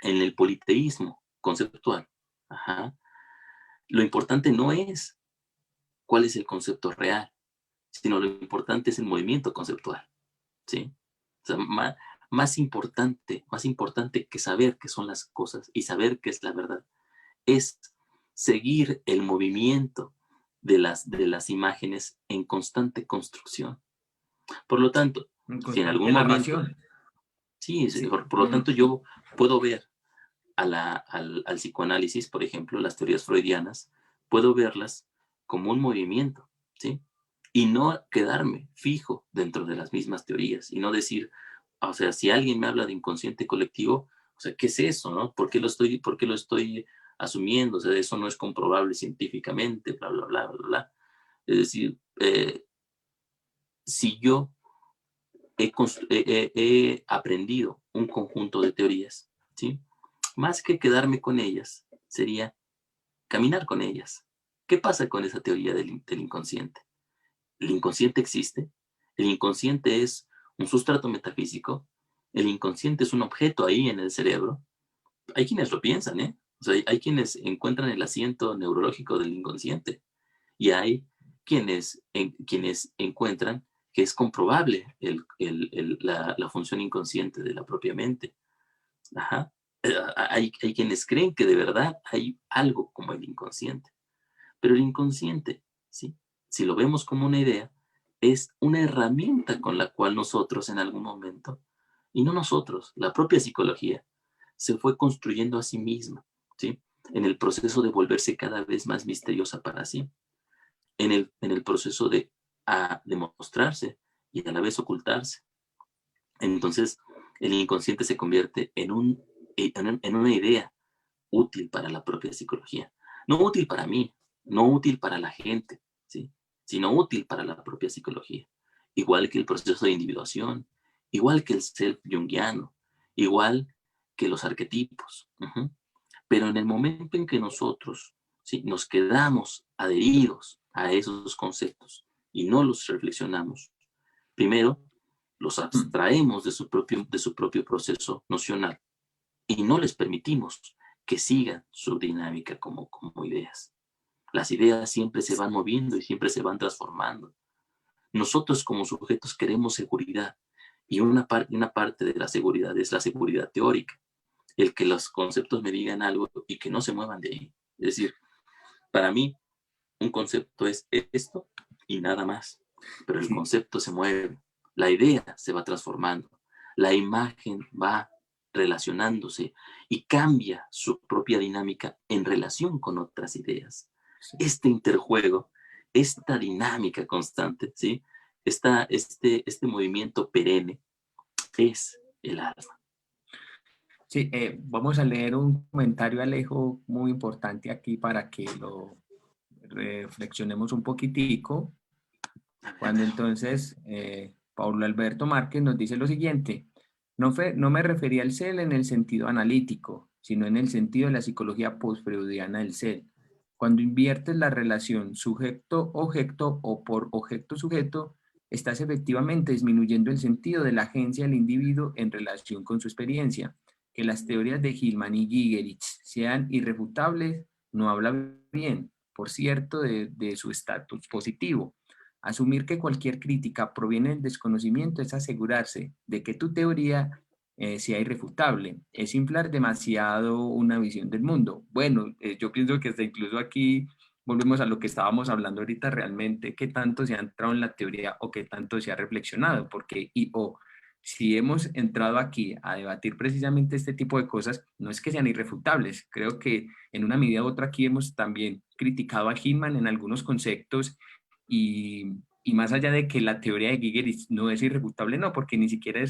en el politeísmo conceptual, ajá, lo importante no es cuál es el concepto real, sino lo importante es el movimiento conceptual, ¿sí? O sea, más importante que saber qué son las cosas y saber qué es la verdad, es seguir el movimiento de las imágenes en constante construcción. Por lo tanto, En si en constante algún momento, narración. sí, Sí. por lo tanto yo puedo ver al psicoanálisis, por ejemplo, las teorías freudianas, puedo verlas como un movimiento, ¿sí? Y no quedarme fijo dentro de las mismas teorías y no decir, o sea, si alguien me habla de inconsciente colectivo, o sea, ¿qué es eso, no? Por qué lo estoy asumiendo? O sea, eso no es comprobable científicamente, bla, bla, bla, bla, bla. Es decir, si yo he aprendido un conjunto de teorías, ¿sí? Más que quedarme con ellas, sería caminar con ellas. ¿Qué pasa con esa teoría del inconsciente? El inconsciente existe, el inconsciente es un sustrato metafísico, el inconsciente es un objeto ahí en el cerebro. Hay quienes lo piensan, ¿eh? O sea, hay quienes encuentran el asiento neurológico del inconsciente y hay quienes encuentran que es comprobable la función inconsciente de la propia mente. Ajá. Hay quienes creen que de verdad hay algo como el inconsciente, pero el inconsciente, ¿sí? Si lo vemos como una idea, es una herramienta con la cual nosotros en algún momento, y no nosotros, la propia psicología, se fue construyendo a sí misma, ¿sí? En el proceso de volverse cada vez más misteriosa para sí, en el proceso de mostrarse y a la vez ocultarse. Entonces, el inconsciente se convierte en una idea útil para la propia psicología. No útil para mí, no útil para la gente, ¿sí? Sino útil para la propia psicología. Igual que el proceso de individuación, igual que el self junguiano, igual que los arquetipos. Uh-huh. Pero en el momento en que nosotros, ¿sí?, nos quedamos adheridos a esos conceptos y no los reflexionamos, primero los abstraemos de su propio proceso nocional y no les permitimos que sigan su dinámica como ideas. Las ideas siempre se van moviendo y siempre se van transformando. Nosotros como sujetos queremos seguridad y una parte de la seguridad es la seguridad teórica, el que los conceptos me digan algo y que no se muevan de ahí. Es decir, para mí un concepto es esto y nada más, pero el Sí. concepto se mueve, la idea se va transformando, la imagen va relacionándose y cambia su propia dinámica en relación con otras ideas. Sí. Este interjuego, esta dinámica constante, ¿sí? Este movimiento perenne es el alma. Sí, vamos a leer un comentario, Alejo, muy importante aquí para que lo reflexionemos un poquitico. A Cuando ver. entonces Paulo Alberto Márquez nos dice lo siguiente: no me refería al ser en el sentido analítico, sino en el sentido de la psicología postfreudiana del ser. Cuando inviertes la relación sujeto-objeto o por objeto-sujeto, estás efectivamente disminuyendo el sentido de la agencia del individuo en relación con su experiencia. Que las teorías de Hillman y Gigerich sean irrefutables no habla bien, por cierto, de su estatus positivo. Asumir que cualquier crítica proviene del desconocimiento es asegurarse de que tu teoría sea irrefutable. Es inflar demasiado una visión del mundo. Bueno, yo pienso que hasta incluso aquí volvemos a lo que estábamos hablando ahorita realmente, qué tanto se ha entrado en la teoría o qué tanto se ha reflexionado, porque si hemos entrado aquí a debatir precisamente este tipo de cosas, no es que sean irrefutables. Creo que en una medida u otra aquí hemos también criticado a Hillman en algunos conceptos y más allá de que la teoría de Gigeris no es irrefutable, no, porque ni siquiera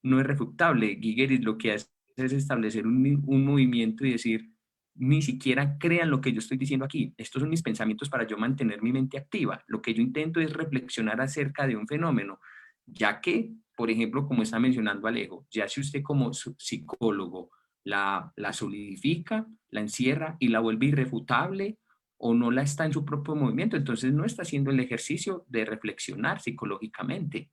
no es refutable. Gigeris lo que hace es establecer un movimiento y decir, ni siquiera crean lo que yo estoy diciendo aquí. Estos son mis pensamientos para yo mantener mi mente activa. Lo que yo intento es reflexionar acerca de un fenómeno, ya que, por ejemplo, como está mencionando Alejo, ya si usted como psicólogo la solidifica, la encierra y la vuelve irrefutable, o no la está en su propio movimiento, entonces no está haciendo el ejercicio de reflexionar psicológicamente,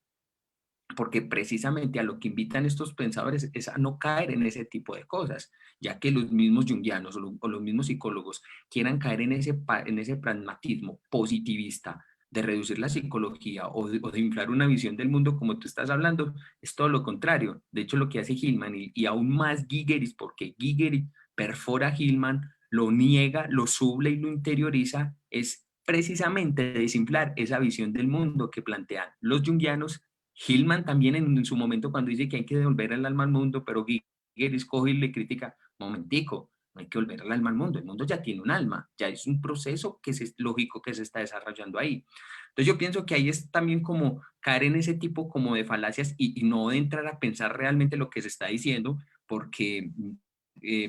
porque precisamente a lo que invitan estos pensadores es a no caer en ese tipo de cosas, ya que los mismos junguianos o los mismos psicólogos quieran caer en ese pragmatismo positivista de reducir la psicología o de inflar una visión del mundo como tú estás hablando, es todo lo contrario. De hecho, lo que hace Hillman y aún más Gigeris, porque Gigeris perfora a Hillman, lo niega, lo suble y lo interioriza, es precisamente desinflar esa visión del mundo que plantean los junguianos. Hillman también en su momento cuando dice que hay que devolver el alma al mundo, pero Giger coge y le critica, momentico, no hay que volver el alma al mundo, el mundo ya tiene un alma, ya es un proceso que es lógico que se está desarrollando ahí. Entonces yo pienso que ahí es también como caer en ese tipo como de falacias y no de entrar a pensar realmente lo que se está diciendo, porque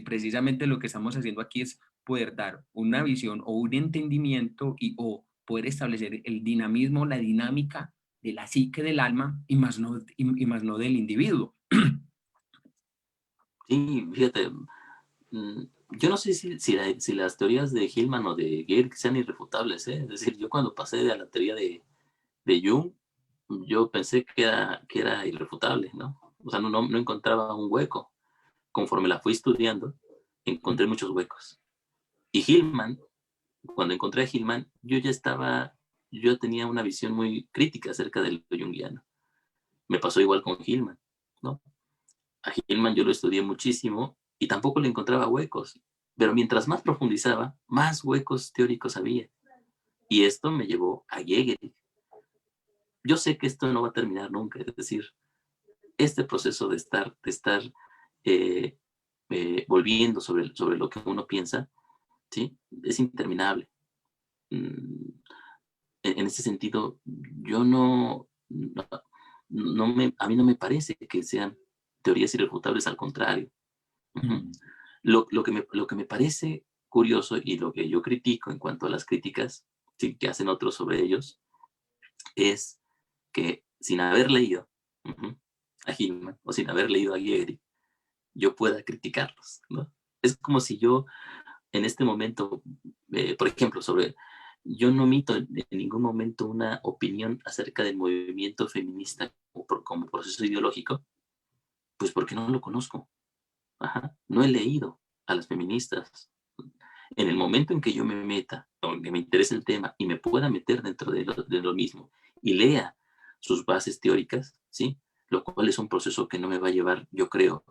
precisamente lo que estamos haciendo aquí es poder dar una visión o un entendimiento o poder establecer el dinamismo, la dinámica de la psique del alma y más no del individuo. Sí, fíjate, yo no sé si las teorías de Hillman o de Geerk sean irrefutables, ¿eh? Es decir, yo cuando pasé a la teoría de Jung, yo pensé que era irrefutable, ¿no? O sea, no encontraba un hueco. Conforme la fui estudiando, encontré muchos huecos. Y Hillman, cuando encontré a Hillman, yo tenía una visión muy crítica acerca del junguiano. Me pasó igual con Hillman, ¿no? A Hillman yo lo estudié muchísimo y tampoco le encontraba huecos. Pero mientras más profundizaba, más huecos teóricos había. Y esto me llevó a Hegel. Yo sé que esto no va a terminar nunca, es decir, este proceso de estar eh, volviendo sobre lo que uno piensa, ¿sí? Es interminable. Mm, en ese sentido, yo a mí no me parece que sean teorías irrefutables, al contrario. Uh-huh. Mm. Lo que me parece curioso y lo que yo critico en cuanto a las críticas, ¿sí?, que hacen otros sobre ellos, es que sin haber leído uh-huh, a Hillman o sin haber leído a Gieri, yo pueda criticarlos, ¿no? Es como si yo en este momento, por ejemplo, yo no omito en ningún momento una opinión acerca del movimiento feminista como proceso ideológico, pues porque no lo conozco. Ajá. No he leído a las feministas. En el momento en que yo me meta, o que me interese el tema y me pueda meter dentro de lo mismo y lea sus bases teóricas, ¿sí? Lo cual es un proceso que no me va a llevar, yo creo,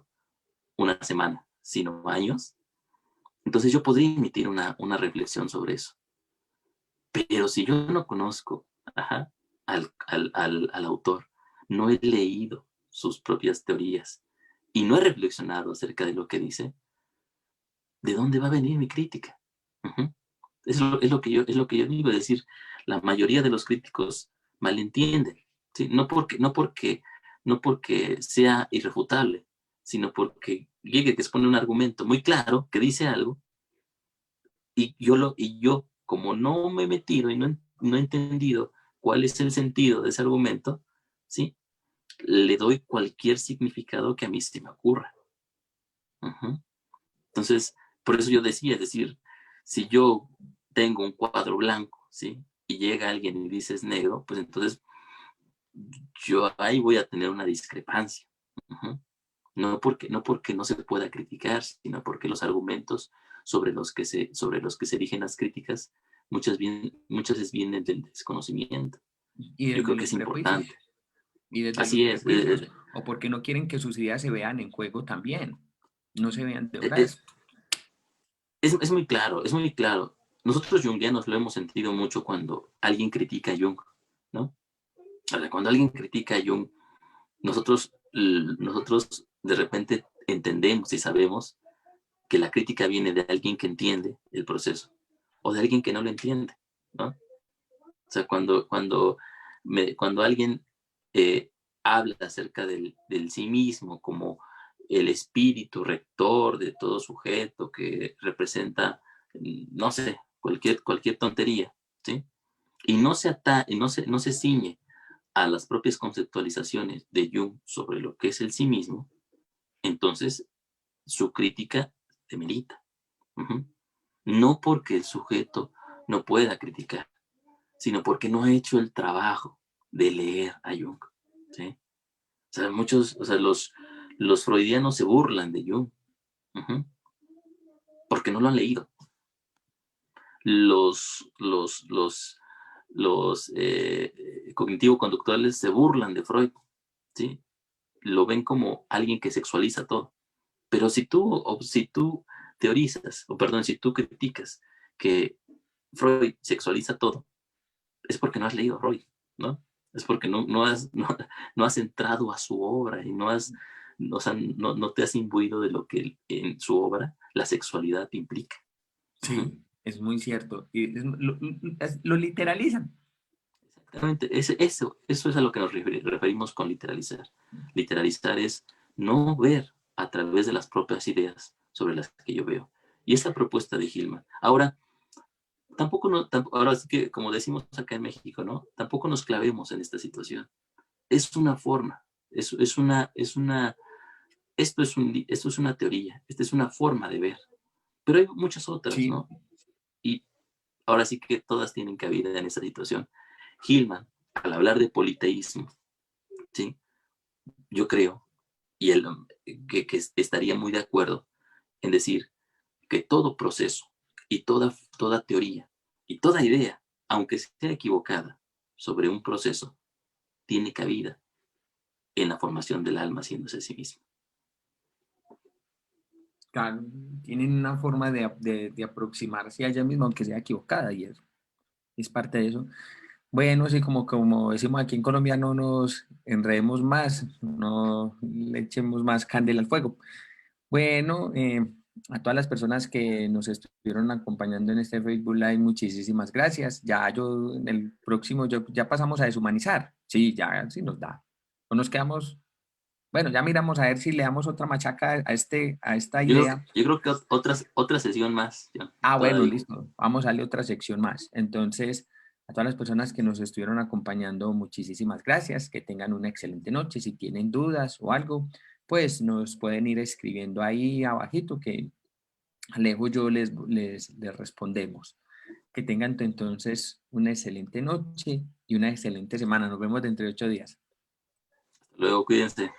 una semana, sino años. Entonces yo podría emitir una reflexión sobre eso. Pero si yo no conozco, ajá, al autor, no he leído sus propias teorías y no he reflexionado acerca de lo que dice, ¿de dónde va a venir mi crítica? Uh-huh. Es lo que yo digo, es decir, la mayoría de los críticos malentienden, ¿sí? No porque sea irrefutable, sino porque Hegel que expone un argumento muy claro, que dice algo, y yo como no me he metido y no he entendido cuál es el sentido de ese argumento, ¿sí? Le doy cualquier significado que a mí se me ocurra. Uh-huh. Entonces, por eso yo decía, es decir, si yo tengo un cuadro blanco, ¿sí? Y llega alguien y dice es negro, pues entonces yo ahí voy a tener una discrepancia. Uh-huh. No porque no se pueda criticar, sino porque los argumentos sobre los que se erigen las críticas muchas veces vienen del desconocimiento. Y Yo desde creo que los es prejuicios. importante. Y desde los Así es. prejuicios, o porque no quieren que sus ideas se vean en juego también, no se vean de Es, obras. es muy claro, es muy claro. Nosotros jungianos lo hemos sentido mucho cuando alguien critica a Jung, ¿no? O sea, cuando alguien critica a Jung, nosotros de repente entendemos y sabemos que la crítica viene de alguien que entiende el proceso o de alguien que no lo entiende, ¿no? O sea, cuando alguien eh, habla acerca del sí mismo como el espíritu rector de todo sujeto que representa, no sé, cualquier tontería, ¿sí? Y no se ciñe a las propias conceptualizaciones de Jung sobre lo que es el sí mismo, entonces su crítica demerita. Uh-huh. No porque el sujeto no pueda criticar, sino porque no ha hecho el trabajo de leer a Jung. ¿Sí? O sea, los freudianos se burlan de Jung, uh-huh, porque no lo han leído. Los cognitivo-conductuales se burlan de Freud, ¿sí? Lo ven como alguien que sexualiza todo. Pero si tú teorizas, o perdón, si tú criticas que Freud sexualiza todo, es porque no has leído a Freud, ¿no? Es porque no has entrado a su obra y o sea, no te has imbuido de lo que en su obra la sexualidad implica. Uh-huh. Sí, es muy cierto. Y lo literalizan. Exactamente, eso es a lo que nos referimos con literalizar. Literalizar es no ver a través de las propias ideas sobre las que yo veo. Y esa propuesta de Gilman. Ahora, ahora sí que, como decimos acá en México, ¿no? Tampoco nos clavemos en esta situación. Es una forma, esto es una teoría, esta es una forma de ver. Pero hay muchas otras, Sí, ¿no? Y ahora sí que todas tienen cabida en esta situación. Gilman, al hablar de politeísmo, ¿sí? Yo creo, y él que estaría muy de acuerdo en decir que todo proceso y toda teoría y toda idea, aunque sea equivocada sobre un proceso, tiene cabida en la formación del alma haciéndose a sí mismo. claro, tienen una forma de aproximarse a ella misma, aunque sea equivocada, y eso es parte de eso. Bueno, sí, como decimos aquí en Colombia, no nos enredemos más, no le echemos más candela al fuego. Bueno, a todas las personas que nos estuvieron acompañando en este Facebook Live, muchísimas gracias. Ya yo en el próximo, ya pasamos a deshumanizar. Sí, ya sí nos da. No nos quedamos, bueno, ya miramos a ver si le damos otra machaca a esta idea. Yo creo que otra sesión más, ya, Ah, bueno, todavía. listo. Vamos a darle otra sección más. Entonces, a todas las personas que nos estuvieron acompañando, muchísimas gracias. Que tengan una excelente noche. Si tienen dudas o algo, pues nos pueden ir escribiendo ahí abajito que Alejo yo les respondemos. Que tengan entonces una excelente noche y una excelente semana. Nos vemos dentro de 8 días. Luego, cuídense.